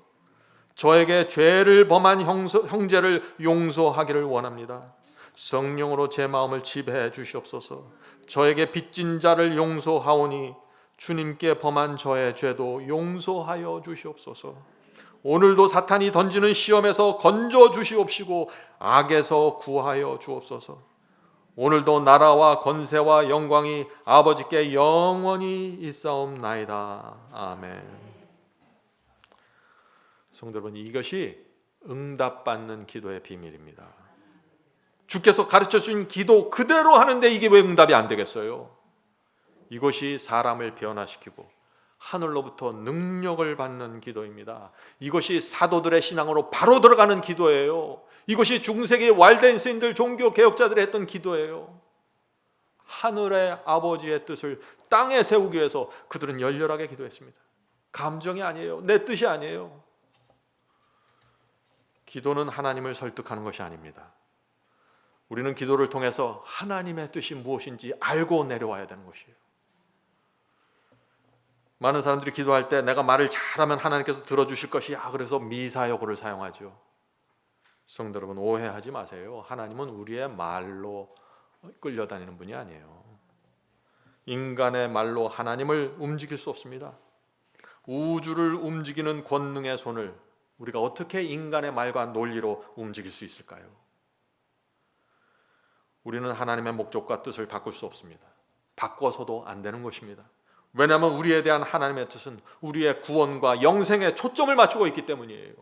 저에게 죄를 범한 형제를 용서하기를 원합니다. 성령으로 제 마음을 지배해 주시옵소서. 저에게 빚진 자를 용서하오니 주님께 범한 저의 죄도 용서하여 주시옵소서. 오늘도 사탄이 던지는 시험에서 건져 주시옵시고 악에서 구하여 주옵소서. 오늘도 나라와 권세와 영광이 아버지께 영원히 있사옵나이다. 아멘. 성도 여러분, 이것이 응답받는 기도의 비밀입니다. 주께서 가르쳐 주신 기도 그대로 하는데 이게 왜 응답이 안 되겠어요? 이것이 사람을 변화시키고 하늘로부터 능력을 받는 기도입니다. 이것이 사도들의 신앙으로 바로 들어가는 기도예요. 이것이 중세기 왈덴스인들 종교 개혁자들이 했던 기도예요. 하늘의 아버지의 뜻을 땅에 세우기 위해서 그들은 열렬하게 기도했습니다. 감정이 아니에요. 내 뜻이 아니에요. 기도는 하나님을 설득하는 것이 아닙니다. 우리는 기도를 통해서 하나님의 뜻이 무엇인지 알고 내려와야 되는 것이에요. 많은 사람들이 기도할 때 내가 말을 잘하면 하나님께서 들어주실 것이야, 그래서 미사여구를 사용하죠. 성도 여러분, 오해하지 마세요. 하나님은 우리의 말로 끌려다니는 분이 아니에요. 인간의 말로 하나님을 움직일 수 없습니다. 우주를 움직이는 권능의 손을 우리가 어떻게 인간의 말과 논리로 움직일 수 있을까요? 우리는 하나님의 목적과 뜻을 바꿀 수 없습니다. 바꿔서도 안 되는 것입니다. 왜냐하면 우리에 대한 하나님의 뜻은 우리의 구원과 영생에 초점을 맞추고 있기 때문이에요.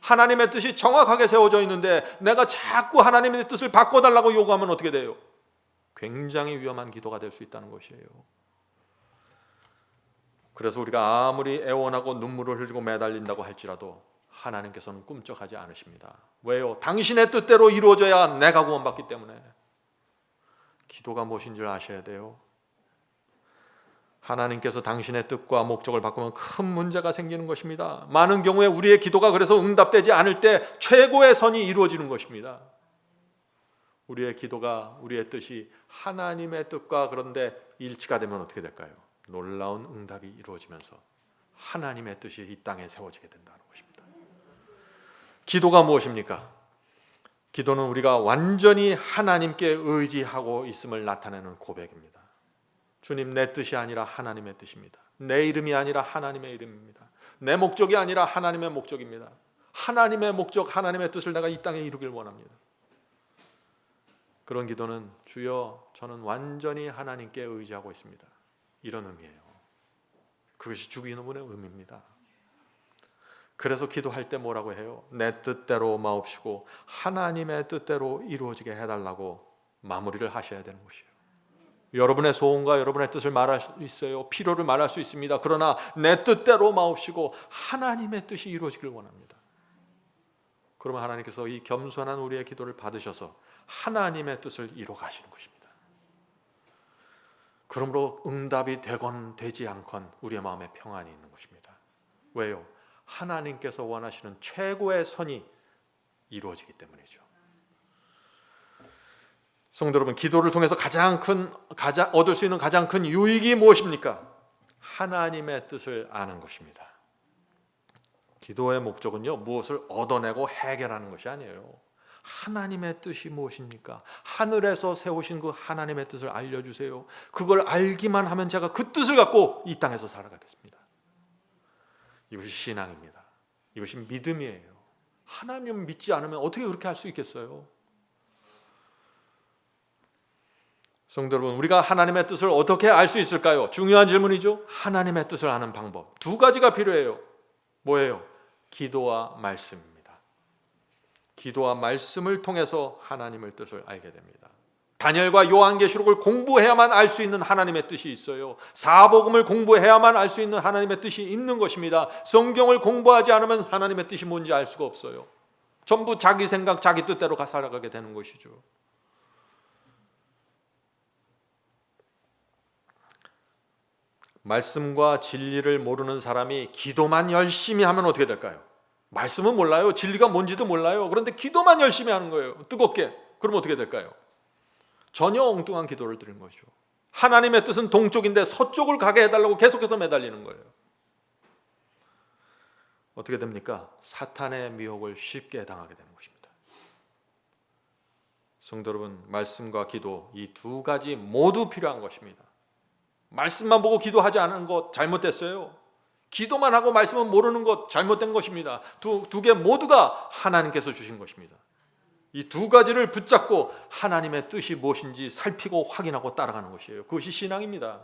하나님의 뜻이 정확하게 세워져 있는데 내가 자꾸 하나님의 뜻을 바꿔달라고 요구하면 어떻게 돼요? 굉장히 위험한 기도가 될 수 있다는 것이에요. 그래서 우리가 아무리 애원하고 눈물을 흘리고 매달린다고 할지라도 하나님께서는 꿈쩍하지 않으십니다. 왜요? 당신의 뜻대로 이루어져야 내가 구원받기 때문에. 기도가 무엇인지 아셔야 돼요. 하나님께서 당신의 뜻과 목적을 바꾸면 큰 문제가 생기는 것입니다. 많은 경우에 우리의 기도가 그래서 응답되지 않을 때 최고의 선이 이루어지는 것입니다. 우리의 기도가, 우리의 뜻이 하나님의 뜻과 그런데 일치가 되면 어떻게 될까요? 놀라운 응답이 이루어지면서 하나님의 뜻이 이 땅에 세워지게 된다는 것입니다. 기도가 무엇입니까? 기도는 우리가 완전히 하나님께 의지하고 있음을 나타내는 고백입니다. 주님, 내 뜻이 아니라 하나님의 뜻입니다. 내 이름이 아니라 하나님의 이름입니다. 내 목적이 아니라 하나님의 목적입니다. 하나님의 목적, 하나님의 뜻을 내가 이 땅에 이루길 원합니다. 그런 기도는 주여, 저는 완전히 하나님께 의지하고 있습니다. 이런 의미예요. 그것이 주기도문의 의미입니다. 그래서 기도할 때 뭐라고 해요? 내 뜻대로 마옵시고 하나님의 뜻대로 이루어지게 해달라고 마무리를 하셔야 되는 것이에요. 여러분의 소원과 여러분의 뜻을 말할 수 있어요. 필요를 말할 수 있습니다. 그러나 내 뜻대로 마옵시고 하나님의 뜻이 이루어지길 원합니다. 그러면 하나님께서 이 겸손한 우리의 기도를 받으셔서 하나님의 뜻을 이루어 가시는 것입니다. 그러므로 응답이 되건 되지 않건 우리의 마음에 평안이 있는 것입니다. 왜요? 하나님께서 원하시는 최고의 선이 이루어지기 때문이죠. 성도 여러분, 기도를 통해서 가장 얻을 수 있는 가장 큰 유익이 무엇입니까? 하나님의 뜻을 아는 것입니다. 기도의 목적은요, 무엇을 얻어내고 해결하는 것이 아니에요. 하나님의 뜻이 무엇입니까? 하늘에서 세우신 그 하나님의 뜻을 알려주세요. 그걸 알기만 하면 제가 그 뜻을 갖고 이 땅에서 살아가겠습니다. 이것이 신앙입니다. 이것이 믿음이에요. 하나님을 믿지 않으면 어떻게 그렇게 할 수 있겠어요? 성도 여러분, 우리가 하나님의 뜻을 어떻게 알 수 있을까요? 중요한 질문이죠. 하나님의 뜻을 아는 방법 두 가지가 필요해요. 뭐예요? 기도와 말씀입니다. 기도와 말씀을 통해서 하나님의 뜻을 알게 됩니다. 다니엘과 요한계시록을 공부해야만 알 수 있는 하나님의 뜻이 있어요. 사복음을 공부해야만 알 수 있는 하나님의 뜻이 있는 것입니다. 성경을 공부하지 않으면 하나님의 뜻이 뭔지 알 수가 없어요. 전부 자기 생각, 자기 뜻대로 살아가게 되는 것이죠. 말씀과 진리를 모르는 사람이 기도만 열심히 하면 어떻게 될까요? 말씀은 몰라요. 진리가 뭔지도 몰라요. 그런데 기도만 열심히 하는 거예요. 뜨겁게. 그러면 어떻게 될까요? 전혀 엉뚱한 기도를 드리는 것이죠. 하나님의 뜻은 동쪽인데 서쪽을 가게 해달라고 계속해서 매달리는 거예요. 어떻게 됩니까? 사탄의 미혹을 쉽게 당하게 되는 것입니다. 성도 여러분, 말씀과 기도 이 두 가지 모두 필요한 것입니다. 말씀만 보고 기도하지 않은 것 잘못됐어요. 기도만 하고 말씀은 모르는 것 잘못된 것입니다. 두 개 모두가 하나님께서 주신 것입니다. 이 두 가지를 붙잡고 하나님의 뜻이 무엇인지 살피고 확인하고 따라가는 것이에요. 그것이 신앙입니다.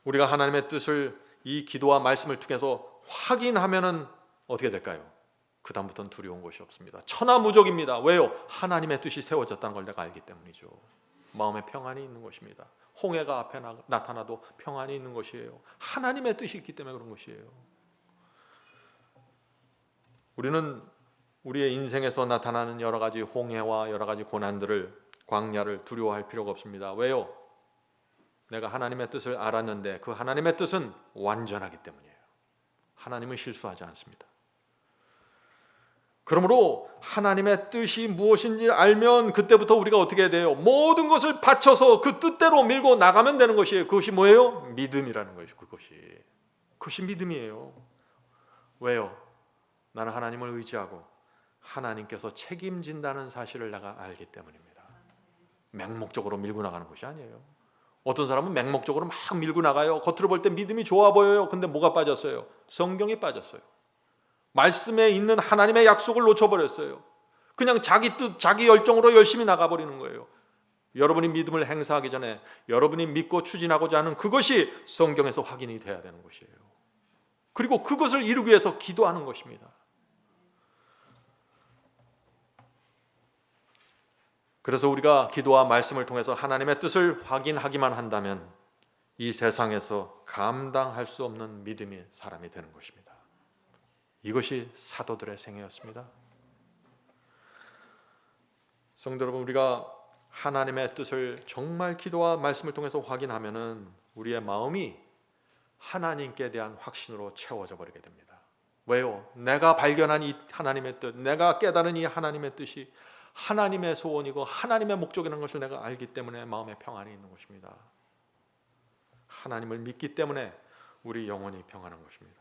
우리가 하나님의 뜻을 이 기도와 말씀을 통해서 확인하면은 어떻게 될까요? 그 다음부터는 두려운 것이 없습니다. 천하무적입니다. 왜요? 하나님의 뜻이 세워졌다는 걸 내가 알기 때문이죠. 마음에 평안이 있는 것입니다. 홍해가 앞에 나타나도 평안이 있는 것이에요. 하나님의 뜻이 있기 때문에 그런 것이에요. 우리는 우리의 인생에서 나타나는 여러 가지 홍해와 여러 가지 고난들을, 광야를 두려워할 필요가 없습니다. 왜요? 내가 하나님의 뜻을 알았는데 그 하나님의 뜻은 완전하기 때문이에요. 하나님은 실수하지 않습니다. 그러므로 하나님의 뜻이 무엇인지 알면 그때부터 우리가 어떻게 해야 돼요? 모든 것을 바쳐서 그 뜻대로 밀고 나가면 되는 것이에요. 그것이 뭐예요? 믿음이라는 것이 그것이 믿음이에요. 왜요? 나는 하나님을 의지하고 하나님께서 책임진다는 사실을 내가 알기 때문입니다. 맹목적으로 밀고 나가는 것이 아니에요. 어떤 사람은 맹목적으로 막 밀고 나가요. 겉으로 볼 때 믿음이 좋아 보여요. 근데 뭐가 빠졌어요? 성경이 빠졌어요. 말씀에 있는 하나님의 약속을 놓쳐버렸어요. 그냥 자기 뜻, 자기 열정으로 열심히 나가버리는 거예요. 여러분이 믿음을 행사하기 전에 여러분이 믿고 추진하고자 하는 그것이 성경에서 확인이 돼야 되는 것이에요. 그리고 그것을 이루기 위해서 기도하는 것입니다. 그래서 우리가 기도와 말씀을 통해서 하나님의 뜻을 확인하기만 한다면 이 세상에서 감당할 수 없는 믿음의 사람이 되는 것입니다. 이것이 사도들의 생애였습니다. 성도 여러분, 우리가 하나님의 뜻을 정말 기도와 말씀을 통해서 확인하면은 우리의 마음이 하나님께 대한 확신으로 채워져 버리게 됩니다. 왜요? 내가 발견한 이 하나님의 뜻, 내가 깨달은 이 하나님의 뜻이 하나님의 소원이고 하나님의 목적이라는 것을 내가 알기 때문에 마음에 평안이 있는 것입니다. 하나님을 믿기 때문에 우리 영혼이 평안한 것입니다.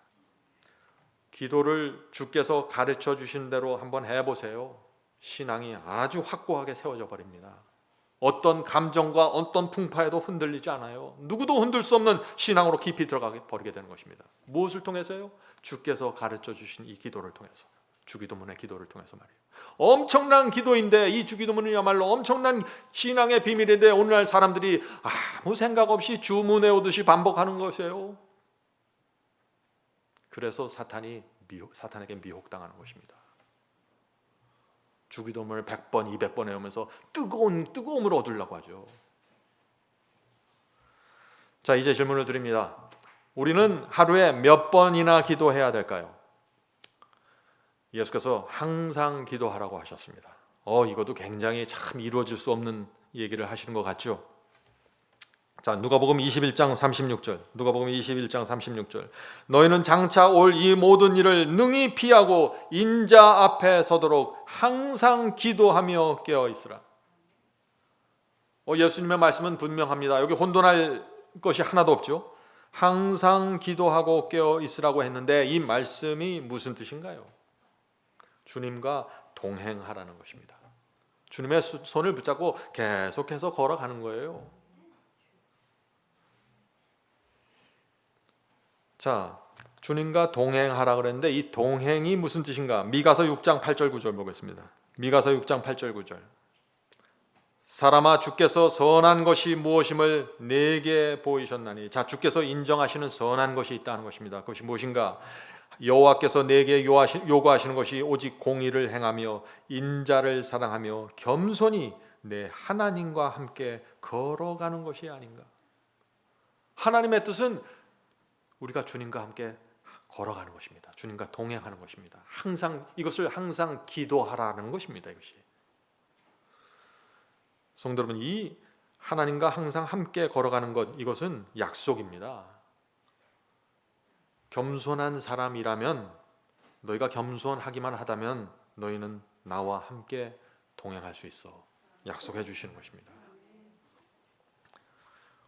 기도를 주께서 가르쳐 주신 대로 한번 해보세요. 신앙이 아주 확고하게 세워져 버립니다. 어떤 감정과 어떤 풍파에도 흔들리지 않아요. 누구도 흔들 수 없는 신앙으로 깊이 들어가 버리게 되는 것입니다. 무엇을 통해서요? 주께서 가르쳐 주신 이 기도를 통해서, 주기도문의 기도를 통해서 말이에요. 엄청난 기도인데 이 주기도문이야말로 엄청난 신앙의 비밀인데 오늘날 사람들이 아무 생각 없이 주문해 오듯이 반복하는 것이에요. 그래서 사탄에게 미혹당하는 것입니다. 주기도문을 100번, 200번 외우면서 뜨거움을 얻으려고 하죠. 자, 이제 질문을 드립니다. 우리는 하루에 몇 번이나 기도해야 될까요? 예수께서 항상 기도하라고 하셨습니다. 이것도 굉장히 참 이루어질 수 없는 얘기를 하시는 것 같죠? 자, 누가복음 21장 36절. 누가복음 21장 36절. 너희는 장차 올 이 모든 일을 능히 피하고 인자 앞에 서도록 항상 기도하며 깨어 있으라. 예수님의 말씀은 분명합니다. 여기 혼돈할 것이 하나도 없죠. 항상 기도하고 깨어 있으라고 했는데 이 말씀이 무슨 뜻인가요? 주님과 동행하라는 것입니다. 주님의 손을 붙잡고 계속해서 걸어가는 거예요. 자, 주님과 동행하라 그랬는데 이 동행이 무슨 뜻인가? 미가서 6장 8절 9절 보겠습니다. 미가서 6장 8절 9절. 사람아, 주께서 선한 것이 무엇임을 내게 보이셨나니. 자, 주께서 인정하시는 선한 것이 있다는 것입니다. 그것이 무엇인가? 여호와께서 내게 요구하시는 것이 오직 공의를 행하며 인자를 사랑하며 겸손히 내 하나님과 함께 걸어가는 것이 아닌가. 하나님의 뜻은 우리가 주님과 함께 걸어가는 것입니다. 주님과 동행하는 것입니다. 이것을 항상 기도하라는 것입니다. 이것이. 성도 여러분, 이 하나님과 항상 함께 걸어가는 것, 이것은 약속입니다. 겸손한 사람이라면, 너희가 겸손하기만 하다면 너희는 나와 함께 동행할 수 있어. 약속해 주시는 것입니다.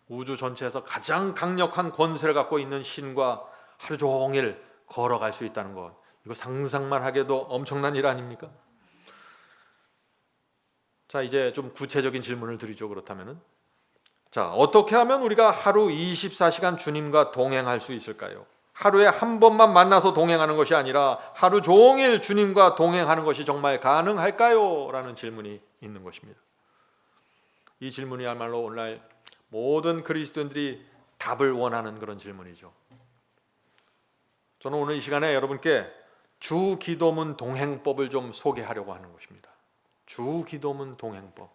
우주 전체에서 가장 강력한 권세를 갖고 있는 신과 하루 종일 걸어갈 수 있다는 것, 이거 상상만 하게도 엄청난 일 아닙니까? 자, 이제 좀 구체적인 질문을 드리죠. 그렇다면은, 자, 어떻게 하면 우리가 하루 24시간 주님과 동행할 수 있을까요? 하루에 한 번만 만나서 동행하는 것이 아니라 하루 종일 주님과 동행하는 것이 정말 가능할까요? 라는 질문이 있는 것입니다. 이 질문이야말로 오늘날 모든 그리스도인들이 답을 원하는 그런 질문이죠. 저는 오늘 이 시간에 여러분께 주 기도문 동행법을 좀 소개하려고 하는 것입니다. 주 기도문 동행법.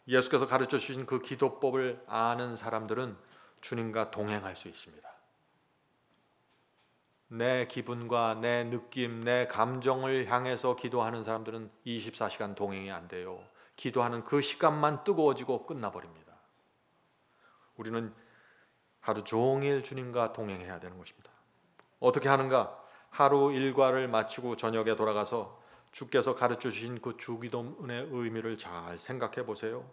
예수께서 가르쳐 주신 그 기도법을 아는 사람들은 주님과 동행할 수 있습니다. 내 기분과 내 느낌, 내 감정을 향해서 기도하는 사람들은 24시간 동행이 안 돼요. 기도하는 그 시간만 뜨거워지고 끝나버립니다. 우리는 하루 종일 주님과 동행해야 되는 것입니다. 어떻게 하는가? 하루 일과를 마치고 저녁에 돌아가서 주께서 가르쳐 주신 그 주기도문의 의미를 잘 생각해 보세요.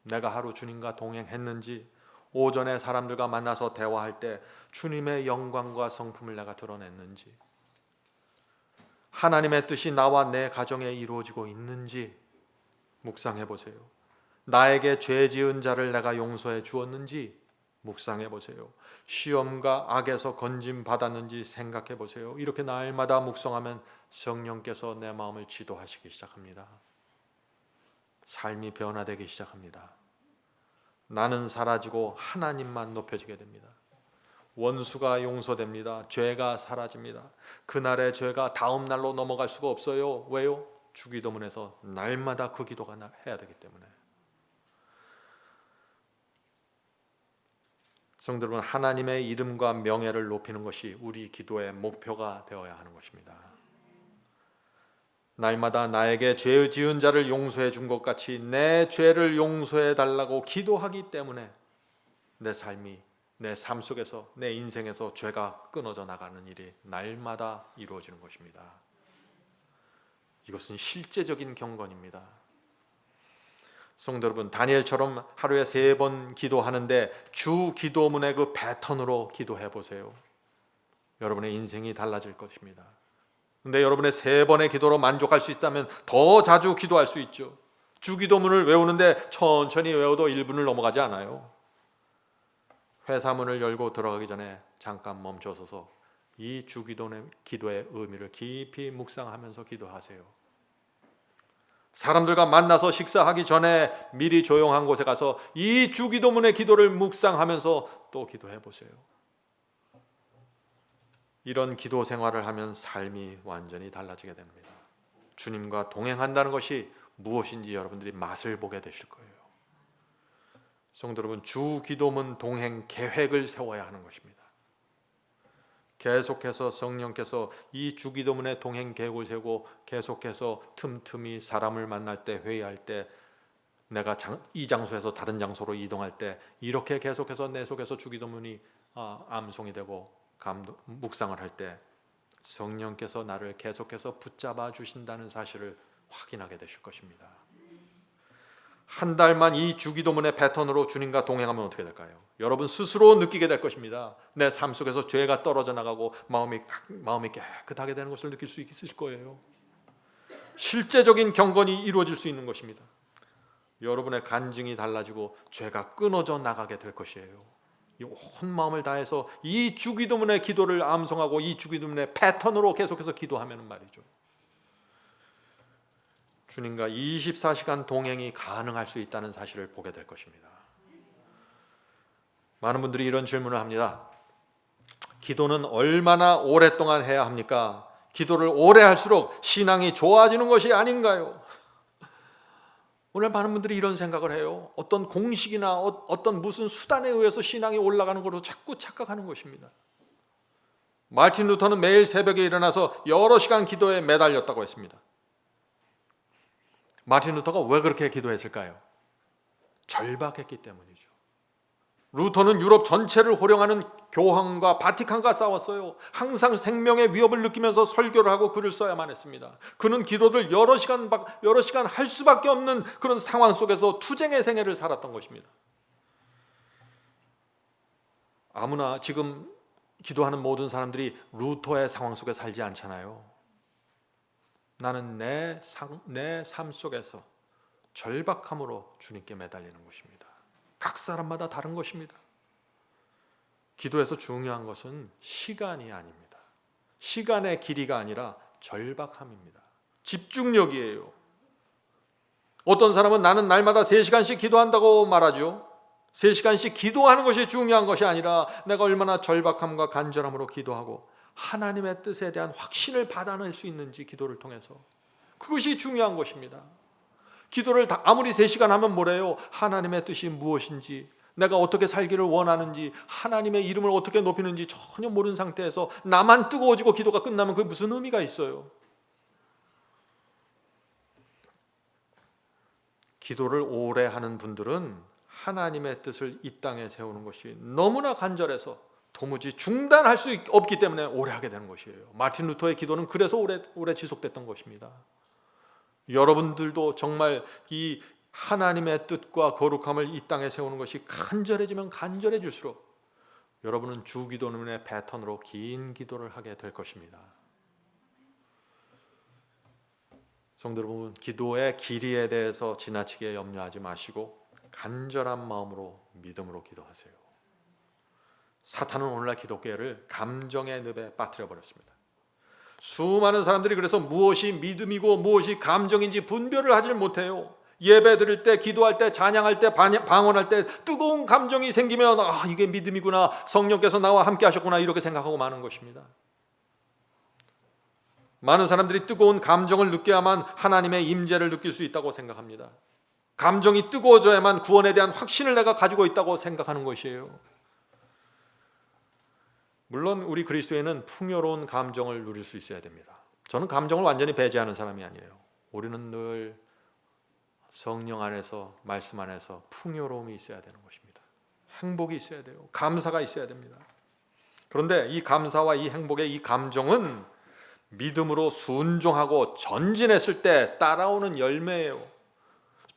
내가 하루 주님과 동행했는지, 오전에 사람들과 만나서 대화할 때 주님의 영광과 성품을 내가 드러냈는지, 하나님의 뜻이 나와 내 가정에 이루어지고 있는지 묵상해 보세요. 나에게 죄 지은 자를 내가 용서해 주었는지 묵상해 보세요. 시험과 악에서 건짐 받았는지 생각해 보세요. 이렇게 날마다 묵상하면 성령께서 내 마음을 지도하시기 시작합니다. 삶이 변화되기 시작합니다. 나는 사라지고 하나님만 높여지게 됩니다. 원수가 용서됩니다. 죄가 사라집니다. 그날의 죄가 다음 날로 넘어갈 수가 없어요. 왜요? 주기도문에서 날마다 그 기도가 해야 되기 때문에. 성도 여러분, 하나님의 이름과 명예를 높이는 것이 우리 기도의 목표가 되어야 하는 것입니다. 날마다 나에게 죄 지은 자를 용서해 준 것 같이 내 죄를 용서해 달라고 기도하기 때문에 내 삶이, 내 삶 속에서, 내 인생에서 죄가 끊어져 나가는 일이 날마다 이루어지는 것입니다. 이것은 실제적인 경건입니다. 성도 여러분, 다니엘처럼 하루에 3번 기도하는데 주 기도문의 그 패턴으로 기도해 보세요. 여러분의 인생이 달라질 것입니다. 근데 여러분의 3번의 기도로 만족할 수 있다면 더 자주 기도할 수 있죠. 주기도문을 외우는데 천천히 외워도 1분을 넘어가지 않아요. 회사문을 열고 들어가기 전에 잠깐 멈춰서서 이 기도의 의미를 깊이 묵상하면서 기도하세요. 사람들과 만나서 식사하기 전에 미리 조용한 곳에 가서 이 주기도문의 기도를 묵상하면서 또 기도해 보세요. 이런 기도 생활을 하면 삶이 완전히 달라지게 됩니다. 주님과 동행한다는 것이 무엇인지 여러분들이 맛을 보게 되실 거예요. 성도 여러분, 주 기도문 동행 계획을 세워야 하는 것입니다. 계속해서 성령께서 이 주 기도문의 동행 계획을 세우고 계속해서 틈틈이 사람을 만날 때, 회의할 때, 내가 이 장소에서 다른 장소로 이동할 때 이렇게 계속해서 내 속에서 주 기도문이 암송이 되고 묵상을 할 때 성령께서 나를 계속해서 붙잡아 주신다는 사실을 확인하게 되실 것입니다. 한 달만 이 주기도문의 패턴으로 주님과 동행하면 어떻게 될까요? 여러분 스스로 느끼게 될 것입니다. 내 삶 속에서 죄가 떨어져 나가고 마음이 깨끗하게 되는 것을 느낄 수 있을 거예요. 실제적인 경건이 이루어질 수 있는 것입니다. 여러분의 간증이 달라지고 죄가 끊어져 나가게 될 것이에요. 온 마음을 다해서 이 주기도문의 기도를 암송하고 이 주기도문의 패턴으로 계속해서 기도하면 말이죠, 주님과 24시간 동행이 가능할 수 있다는 사실을 보게 될 것입니다. 많은 분들이 이런 질문을 합니다. 기도는 얼마나 오랫동안 해야 합니까? 기도를 오래 할수록 신앙이 좋아지는 것이 아닌가요? 오늘 많은 분들이 이런 생각을 해요. 어떤 공식이나 어떤 무슨 수단에 의해서 신앙이 올라가는 것으로 자꾸 착각하는 것입니다. 마르틴 루터는 매일 새벽에 일어나서 여러 시간 기도에 매달렸다고 했습니다. 마르틴 루터가 왜 그렇게 기도했을까요? 절박했기 때문이죠. 루터는 유럽 전체를 호령하는 교황과 바티칸과 싸웠어요. 항상 생명의 위협을 느끼면서 설교를 하고 글을 써야만 했습니다. 그는 기도를 여러 시간 할 수밖에 없는 그런 상황 속에서 투쟁의 생애를 살았던 것입니다. 아무나 지금 기도하는 모든 사람들이 루터의 상황 속에 살지 않잖아요. 나는 내 삶 속에서 절박함으로 주님께 매달리는 것입니다. 각 사람마다 다른 것입니다. 기도에서 중요한 것은 시간이 아닙니다. 시간의 길이가 아니라 절박함입니다. 집중력이에요. 어떤 사람은 나는 날마다 3시간씩 기도한다고 말하죠. 3시간씩 기도하는 것이 중요한 것이 아니라 내가 얼마나 절박함과 간절함으로 기도하고 하나님의 뜻에 대한 확신을 받아낼 수 있는지 기도를 통해서, 그것이 중요한 것입니다. 기도를 아무리 3시간 하면 뭐래요? 하나님의 뜻이 무엇인지, 내가 어떻게 살기를 원하는지, 하나님의 이름을 어떻게 높이는지 전혀 모르는 상태에서 나만 뜨거워지고 기도가 끝나면 그게 무슨 의미가 있어요? 기도를 오래 하는 분들은 하나님의 뜻을 이 땅에 세우는 것이 너무나 간절해서 도무지 중단할 수 없기 때문에 오래 하게 되는 것이에요. 마틴 루터의 기도는 그래서 오래 지속됐던 것입니다. 여러분들도 정말 이 하나님의 뜻과 거룩함을 이 땅에 세우는 것이 간절해지면 간절해질수록 여러분은 주기도문의 패턴으로 긴 기도를 하게 될 것입니다. 성도 여러분, 기도의 길이에 대해서 지나치게 염려하지 마시고 간절한 마음으로 믿음으로 기도하세요. 사탄은 오늘날 기독교를 감정의 늪에 빠뜨려 버렸습니다. 수많은 사람들이 그래서 무엇이 믿음이고 무엇이 감정인지 분별을 하지 못해요. 예배 드릴 때, 기도할 때, 찬양할 때, 방언할 때 뜨거운 감정이 생기면 이게 믿음이구나, 성령께서 나와 함께 하셨구나, 이렇게 생각하고 마는 것입니다. 많은 사람들이 뜨거운 감정을 느껴야만 하나님의 임재를 느낄 수 있다고 생각합니다. 감정이 뜨거워져야만 구원에 대한 확신을 내가 가지고 있다고 생각하는 것이에요. 물론 우리 그리스도인은 풍요로운 감정을 누릴 수 있어야 됩니다. 저는 감정을 완전히 배제하는 사람이 아니에요. 우리는 늘 성령 안에서, 말씀 안에서 풍요로움이 있어야 되는 것입니다. 행복이 있어야 돼요. 감사가 있어야 됩니다. 그런데 이 감사와 이 행복의 이 감정은 믿음으로 순종하고 전진했을 때 따라오는 열매예요.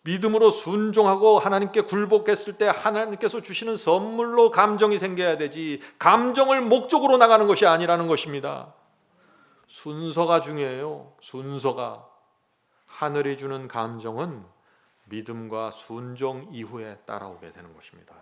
믿음으로 순종하고 하나님께 굴복했을 때 하나님께서 주시는 선물로 감정이 생겨야 되지, 감정을 목적으로 나가는 것이 아니라는 것입니다. 순서가 중요해요. 순서가. 하늘이 주는 감정은 믿음과 순종 이후에 따라오게 되는 것입니다.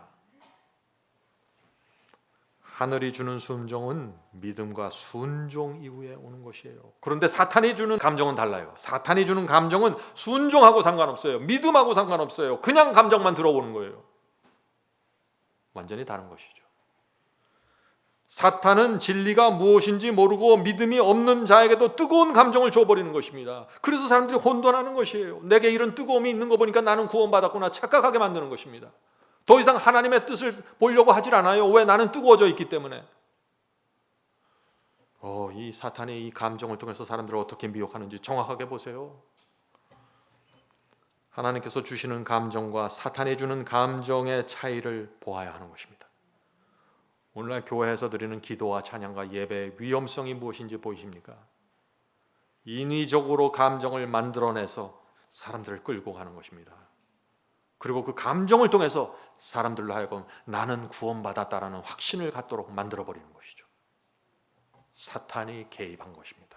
하늘이 주는 순종은 믿음과 순종 이후에 오는 것이에요. 그런데 사탄이 주는 감정은 달라요. 사탄이 주는 감정은 순종하고 상관없어요. 믿음하고 상관없어요. 그냥 감정만 들어오는 거예요. 완전히 다른 것이죠. 사탄은 진리가 무엇인지 모르고 믿음이 없는 자에게도 뜨거운 감정을 줘버리는 것입니다. 그래서 사람들이 혼돈하는 것이에요. 내게 이런 뜨거움이 있는 거 보니까 나는 구원받았구나 착각하게 만드는 것입니다. 더 이상 하나님의 뜻을 보려고 하질 않아요. 왜? 나는 뜨거워져 있기 때문에. 이 사탄의 이 감정을 통해서 사람들을 어떻게 미혹하는지 정확하게 보세요. 하나님께서 주시는 감정과 사탄이 주는 감정의 차이를 보아야 하는 것입니다. 오늘날 교회에서 드리는 기도와 찬양과 예배의 위험성이 무엇인지 보이십니까? 인위적으로 감정을 만들어내서 사람들을 끌고 가는 것입니다. 그리고 그 감정을 통해서 사람들로 하여금 나는 구원받았다라는 확신을 갖도록 만들어버리는 것이죠. 사탄이 개입한 것입니다.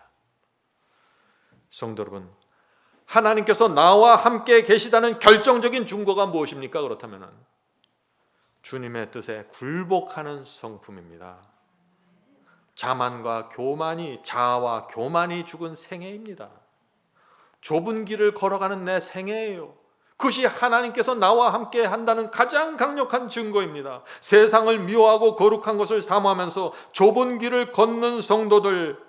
성도 여러분, 하나님께서 나와 함께 계시다는 결정적인 증거가 무엇입니까? 그렇다면 주님의 뜻에 굴복하는 성품입니다. 자만과 교만이, 자아와 교만이 죽은 생애입니다. 좁은 길을 걸어가는 내 생애예요. 그것이 하나님께서 나와 함께 한다는 가장 강력한 증거입니다. 세상을 미워하고 거룩한 것을 사모하면서 좁은 길을 걷는 성도들,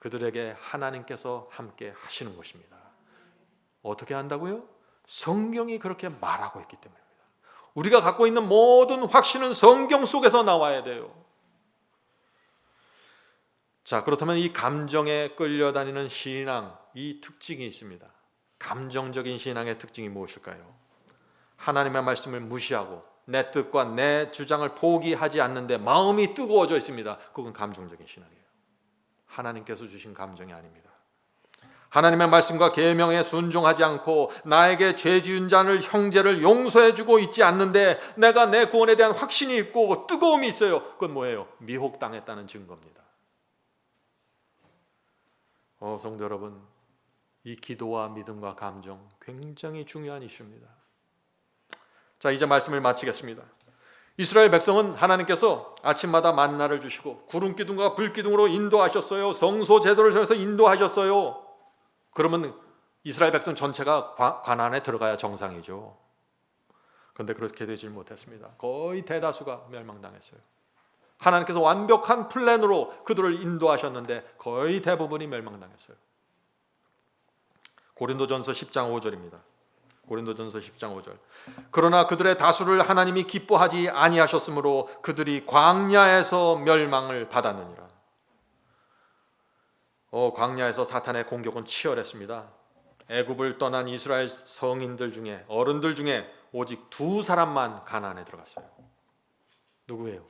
그들에게 하나님께서 함께 하시는 것입니다. 어떻게 한다고요? 성경이 그렇게 말하고 있기 때문입니다. 우리가 갖고 있는 모든 확신은 성경 속에서 나와야 돼요. 자, 그렇다면 이 감정에 끌려다니는 신앙, 이 특징이 있습니다. 감정적인 신앙의 특징이 무엇일까요? 하나님의 말씀을 무시하고 내 뜻과 내 주장을 포기하지 않는데 마음이 뜨거워져 있습니다. 그건 감정적인 신앙이에요. 하나님께서 주신 감정이 아닙니다. 하나님의 말씀과 계명에 순종하지 않고 나에게 죄 지은 자를, 형제를 용서해주고 있지 않는데 내가 내 구원에 대한 확신이 있고 뜨거움이 있어요. 그건 뭐예요? 미혹당했다는 증거입니다. 성도 여러분, 이 기도와 믿음과 감정 굉장히 중요한 이슈입니다. 자, 이제 말씀을 마치겠습니다. 이스라엘 백성은 하나님께서 아침마다 만나를 주시고 구름 기둥과 불 기둥으로 인도하셨어요. 성소 제도를 통해서 인도하셨어요. 그러면 이스라엘 백성 전체가 가나안에 들어가야 정상이죠. 그런데 그렇게 되질 못했습니다. 거의 대다수가 멸망당했어요. 하나님께서 완벽한 플랜으로 그들을 인도하셨는데 거의 대부분이 멸망당했어요. 고린도전서 10장 5절입니다. 고린도전서 10장 5절. 그러나 그들의 다수를 하나님이 기뻐하지 아니하셨으므로 그들이 광야에서 멸망을 받았느니라. 광야에서 사탄의 공격은 치열했습니다. 애굽을 떠난 이스라엘 성인들 중에, 어른들 중에 오직 2사람만 가나안에 들어갔어요. 누구예요?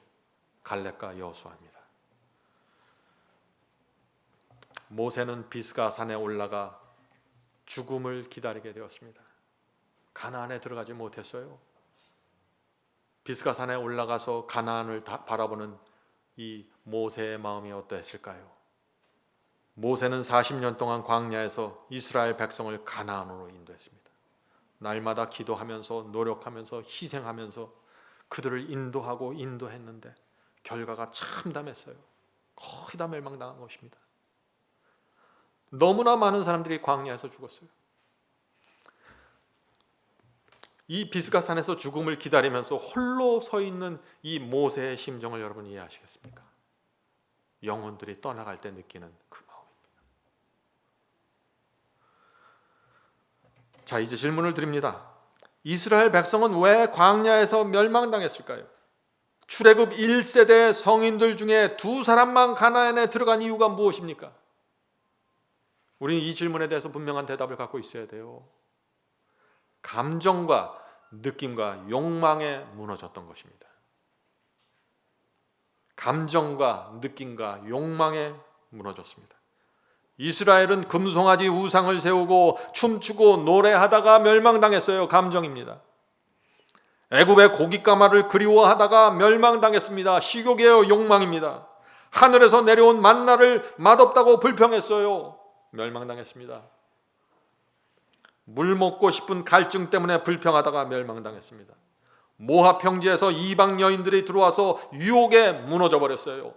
갈렙과 여호수아입니다. 모세는 비스가 산에 올라가 죽음을 기다리게 되었습니다. 가나안에 들어가지 못했어요. 비스가 산에 올라가서 가나안을 바라보는 이 모세의 마음이 어떠했을까요? 모세는 40년 동안 광야에서 이스라엘 백성을 가나안으로 인도했습니다. 날마다 기도하면서 노력하면서 희생하면서 그들을 인도하고 인도했는데 결과가 참 담했어요. 거의 다 멸망당한 것입니다. 너무나 많은 사람들이 광야에서 죽었어요. 이 비스가 산에서 죽음을 기다리면서 홀로 서 있는 이 모세의 심정을 여러분 이해하시겠습니까? 영혼들이 떠나갈 때 느끼는 그 마음입니다. 자, 이제 질문을 드립니다. 이스라엘 백성은 왜 광야에서 멸망당했을까요? 출애굽 1세대 성인들 중에 2사람만 가나안에 들어간 이유가 무엇입니까? 우리는 이 질문에 대해서 분명한 대답을 갖고 있어야 돼요. 감정과 느낌과 욕망에 무너졌던 것입니다. 감정과 느낌과 욕망에 무너졌습니다. 이스라엘은 금송아지 우상을 세우고 춤추고 노래하다가 멸망당했어요. 감정입니다. 애굽의 고깃가마를 그리워하다가 멸망당했습니다. 식욕이에요. 욕망입니다. 하늘에서 내려온 만나를 맛없다고 불평했어요. 멸망당했습니다. 물 먹고 싶은 갈증 때문에 불평하다가 멸망당했습니다. 모압 평지에서 이방 여인들이 들어와서 유혹에 무너져 버렸어요.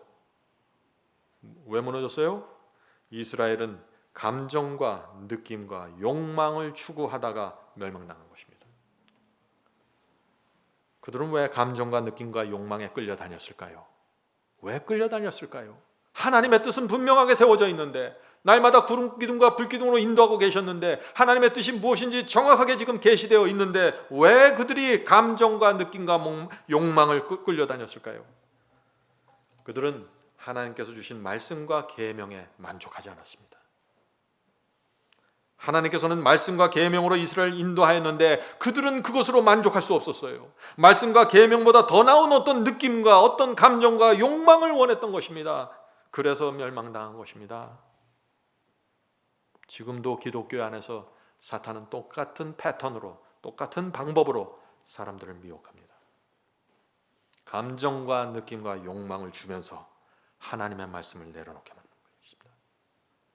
왜 무너졌어요? 이스라엘은 감정과 느낌과 욕망을 추구하다가 멸망당한 것입니다. 그들은 왜 감정과 느낌과 욕망에 끌려다녔을까요? 왜 끌려다녔을까요? 하나님의 뜻은 분명하게 세워져 있는데, 날마다 구름 기둥과 불 기둥으로 인도하고 계셨는데, 하나님의 뜻이 무엇인지 정확하게 지금 계시되어 있는데 왜 그들이 감정과 느낌과 욕망을 끌려다녔을까요? 그들은 하나님께서 주신 말씀과 계명에 만족하지 않았습니다. 하나님께서는 말씀과 계명으로 이스라엘을 인도하였는데 그들은 그것으로 만족할 수 없었어요. 말씀과 계명보다 더 나은 어떤 느낌과 어떤 감정과 욕망을 원했던 것입니다. 그래서 멸망당한 것입니다. 지금도 기독교 안에서 사탄은 똑같은 패턴으로, 똑같은 방법으로 사람들을 미혹합니다. 감정과 느낌과 욕망을 주면서 하나님의 말씀을 내려놓게 만듭니다.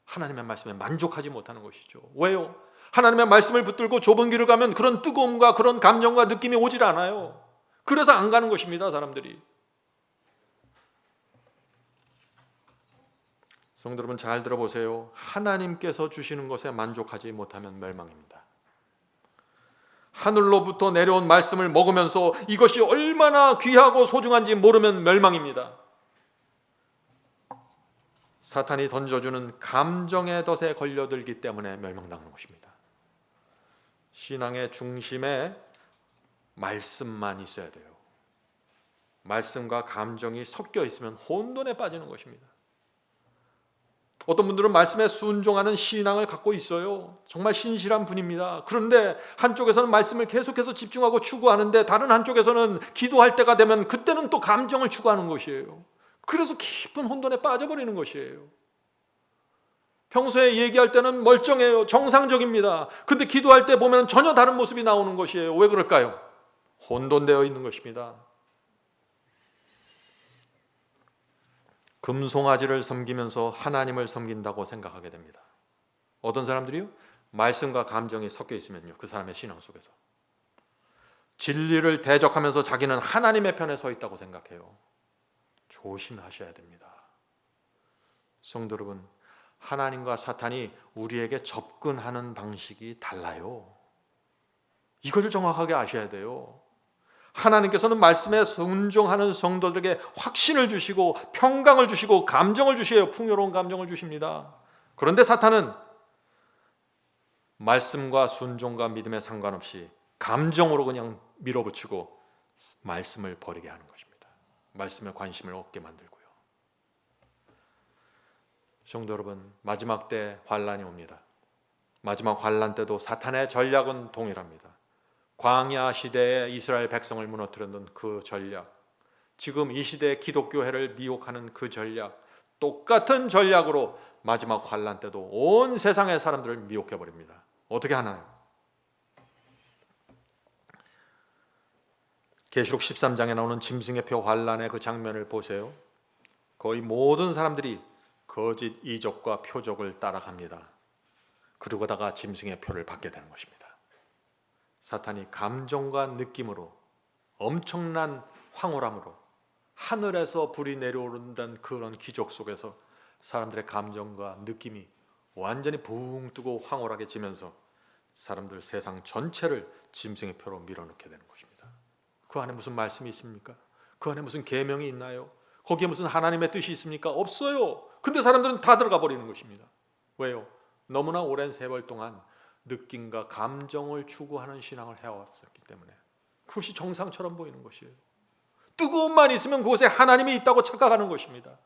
하나님의 말씀에 만족하지 못하는 것이죠. 왜요? 하나님의 말씀을 붙들고 좁은 길을 가면 그런 뜨거움과 그런 감정과 느낌이 오질 않아요. 그래서 안 가는 것입니다, 사람들이. 성도 여러분, 잘 들어보세요. 하나님께서 주시는 것에 만족하지 못하면 멸망입니다. 하늘로부터 내려온 말씀을 먹으면서 이것이 얼마나 귀하고 소중한지 모르면 멸망입니다. 사탄이 던져주는 감정의 덫에 걸려들기 때문에 멸망당하는 것입니다. 신앙의 중심에 말씀만 있어야 돼요. 말씀과 감정이 섞여 있으면 혼돈에 빠지는 것입니다. 어떤 분들은 말씀에 순종하는 신앙을 갖고 있어요. 정말 신실한 분입니다. 그런데 한쪽에서는 말씀을 계속해서 집중하고 추구하는데 다른 한쪽에서는 기도할 때가 되면 그때는 또 감정을 추구하는 것이에요. 그래서 깊은 혼돈에 빠져버리는 것이에요. 평소에 얘기할 때는 멀쩡해요. 정상적입니다. 근데 기도할 때 보면 전혀 다른 모습이 나오는 것이에요. 왜 그럴까요? 혼돈되어 있는 것입니다. 금송아지를 섬기면서 하나님을 섬긴다고 생각하게 됩니다. 어떤 사람들이요? 말씀과 감정이 섞여 있으면요, 그 사람의 신앙 속에서 진리를 대적하면서 자기는 하나님의 편에 서 있다고 생각해요. 조심하셔야 됩니다. 성도 여러분, 하나님과 사탄이 우리에게 접근하는 방식이 달라요. 이것을 정확하게 아셔야 돼요. 하나님께서는 말씀에 순종하는 성도들에게 확신을 주시고 평강을 주시고 감정을 주셔요. 풍요로운 감정을 주십니다. 그런데 사탄은 말씀과 순종과 믿음에 상관없이 감정으로 그냥 밀어붙이고 말씀을 버리게 하는 것입니다. 말씀에 관심을 없게 만들고요. 성도 여러분, 마지막 때 환란이 옵니다. 마지막 환란 때도 사탄의 전략은 동일합니다. 광야 시대에 이스라엘 백성을 무너뜨렸던 그 전략, 지금 이 시대의 기독교회를 미혹하는 그 전략, 똑같은 전략으로 마지막 환란 때도 온 세상의 사람들을 미혹해버립니다. 어떻게 하나요? 계시록 13장에 나오는 짐승의 표 환란의 그 장면을 보세요. 거의 모든 사람들이 거짓 이적과 표적을 따라갑니다. 그러고다가 짐승의 표를 받게 되는 것입니다. 사탄이 감정과 느낌으로, 엄청난 황홀함으로 하늘에서 불이 내려오른다는 그런 기적 속에서 사람들의 감정과 느낌이 완전히 붕 뜨고 황홀하게 지면서 사람들 세상 전체를 짐승의 표로 밀어넣게 되는 것입니다. 그 안에 무슨 말씀이 있습니까? 그 안에 무슨 계명이 있나요? 거기에 무슨 하나님의 뜻이 있습니까? 없어요. 근데 사람들은 다 들어가 버리는 것입니다. 왜요? 너무나 오랜 세월 동안 느낌과 감정을 추구하는 신앙을 해왔었기 때문에 그것이 정상처럼 보이는 것이에요. 뜨거움만 있으면 그곳에 하나님이 있다고 착각하는 것입니다.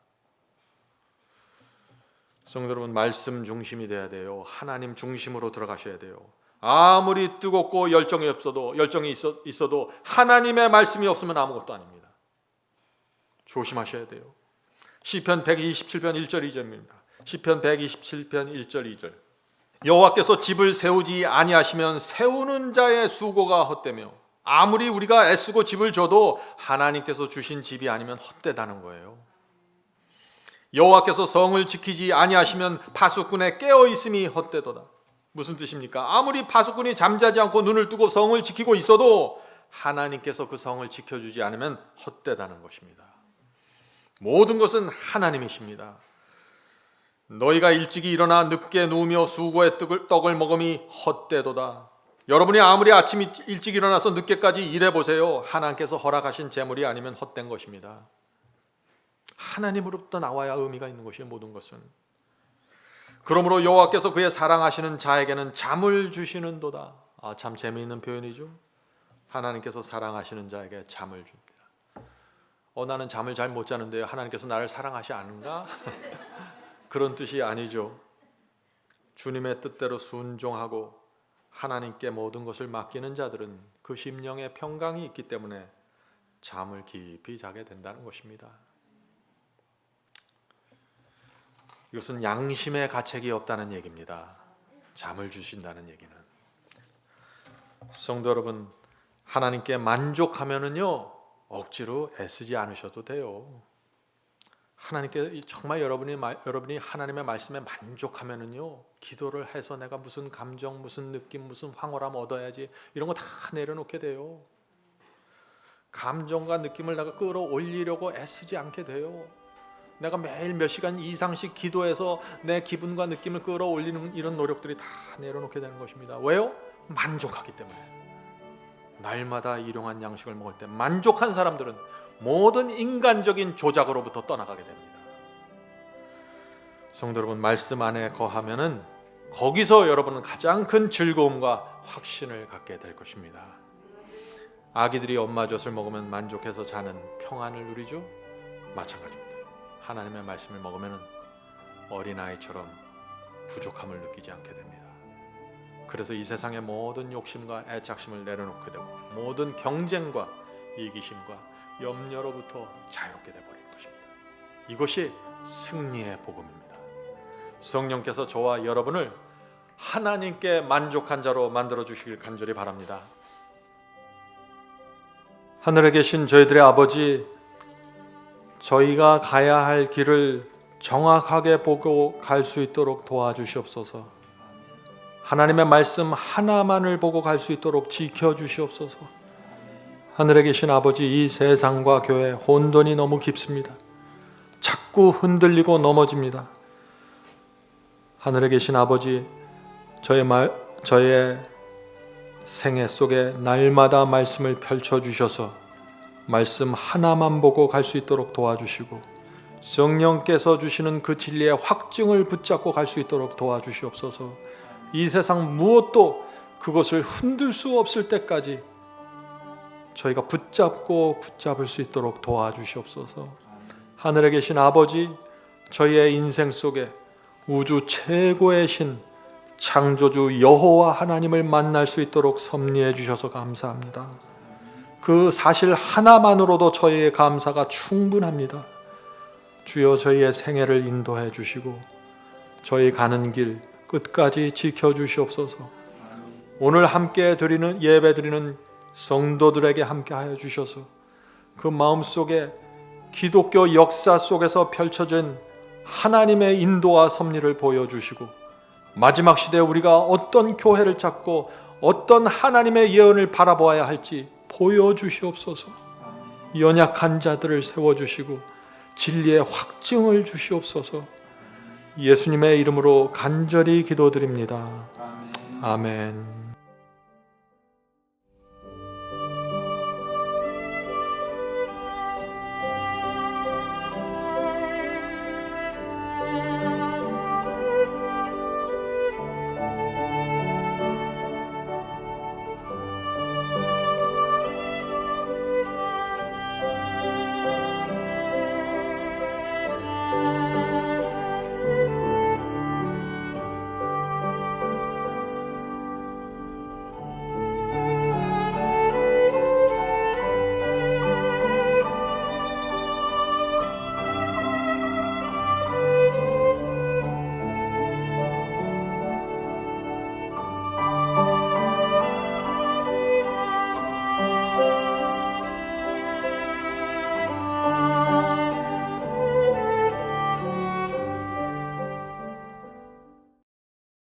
성도 여러분, 말씀 중심이 돼야 돼요. 하나님 중심으로 들어가셔야 돼요. 아무리 뜨겁고 열정이 있어도 하나님의 말씀이 없으면 아무것도 아닙니다. 조심하셔야 돼요. 시편 127편 1절 2절입니다. 시편 127편 1절 2절. 여호와께서 집을 세우지 아니하시면 세우는 자의 수고가 헛되며, 아무리 우리가 애쓰고 집을 줘도 하나님께서 주신 집이 아니면 헛되다는 거예요. 여호와께서 성을 지키지 아니하시면 파수꾼의 깨어 있음이 헛되도다. 무슨 뜻입니까? 아무리 파수꾼이 잠자지 않고 눈을 뜨고 성을 지키고 있어도 하나님께서 그 성을 지켜주지 않으면 헛되다는 것입니다. 모든 것은 하나님이십니다. 너희가 일찍이 일어나 늦게 누우며 수고의 떡을 먹음이 헛되도다. 여러분이 아무리 아침 일찍 일어나서 늦게까지 일해보세요. 하나님께서 허락하신 재물이 아니면 헛된 것입니다. 하나님으로부터 나와야 의미가 있는 것이에요. 모든 것은. 그러므로 여호와께서 그의 사랑하시는 자에게는 잠을 주시는도다. 참 재미있는 표현이죠. 하나님께서 사랑하시는 자에게 잠을 줍니다. 나는 잠을 잘 못 자는데요, 하나님께서 나를 사랑하시 않은가? 그런 뜻이 아니죠. 주님의 뜻대로 순종하고 하나님께 모든 것을 맡기는 자들은 그 심령에 평강이 있기 때문에 잠을 깊이 자게 된다는 것입니다. 이것은 양심의 가책이 없다는 얘기입니다. 잠을 주신다는 얘기는. 성도 여러분, 하나님께 만족하면은요, 억지로 애쓰지 않으셔도 돼요. 하나님께 정말 여러분이 하나님의 말씀에 만족하면은요, 기도를 해서 내가 무슨 감정, 무슨 느낌, 무슨 황홀함 얻어야지, 이런 거 다 내려놓게 돼요. 감정과 느낌을 내가 끌어올리려고 애쓰지 않게 돼요. 내가 매일 몇 시간 이상씩 기도해서 내 기분과 느낌을 끌어올리는 이런 노력들이 다 내려놓게 되는 것입니다. 왜요? 만족하기 때문에. 날마다 일용한 양식을 먹을 때 만족한 사람들은 모든 인간적인 조작으로부터 떠나가게 됩니다. 성도 여러분, 말씀 안에 거하면은 거기서 여러분은 가장 큰 즐거움과 확신을 갖게 될 것입니다. 아기들이 엄마 젖을 먹으면 만족해서 자는 평안을 누리죠? 마찬가지입니다. 하나님의 말씀을 먹으면 어린아이처럼 부족함을 느끼지 않게 됩니다. 그래서 이 세상의 모든 욕심과 애착심을 내려놓게 되고 모든 경쟁과 이기심과 염려로부터 자유롭게 되어버리는 것입니다. 이것이 승리의 복음입니다. 성령께서 저와 여러분을 하나님께 만족한 자로 만들어 주시길 간절히 바랍니다. 하늘에 계신 저희들의 아버지, 저희가 가야 할 길을 정확하게 보고 갈 수 있도록 도와주시옵소서. 하나님의 말씀 하나만을 보고 갈 수 있도록 지켜주시옵소서. 하늘에 계신 아버지, 이 세상과 교회 혼돈이 너무 깊습니다. 자꾸 흔들리고 넘어집니다. 하늘에 계신 아버지, 저의 생애 속에 날마다 말씀을 펼쳐주셔서 말씀 하나만 보고 갈 수 있도록 도와주시고, 성령께서 주시는 그 진리의 확증을 붙잡고 갈 수 있도록 도와주시옵소서. 이 세상 무엇도 그것을 흔들 수 없을 때까지 저희가 붙잡을 수 있도록 도와주시옵소서. 하늘에 계신 아버지, 저희의 인생 속에 우주 최고의 신 창조주 여호와 하나님을 만날 수 있도록 섭리해 주셔서 감사합니다. 그 사실 하나만으로도 저희의 감사가 충분합니다. 주여, 저희의 생애를 인도해 주시고 저희 가는 길 끝까지 지켜주시옵소서. 오늘 함께 드리는 예배 드리는 성도들에게 함께하여 주셔서 그 마음속에 기독교 역사 속에서 펼쳐진 하나님의 인도와 섭리를 보여주시고, 마지막 시대에 우리가 어떤 교회를 찾고 어떤 하나님의 예언을 바라보아야 할지 보여주시옵소서. 연약한 자들을 세워주시고 진리의 확증을 주시옵소서. 예수님의 이름으로 간절히 기도드립니다. 아멘.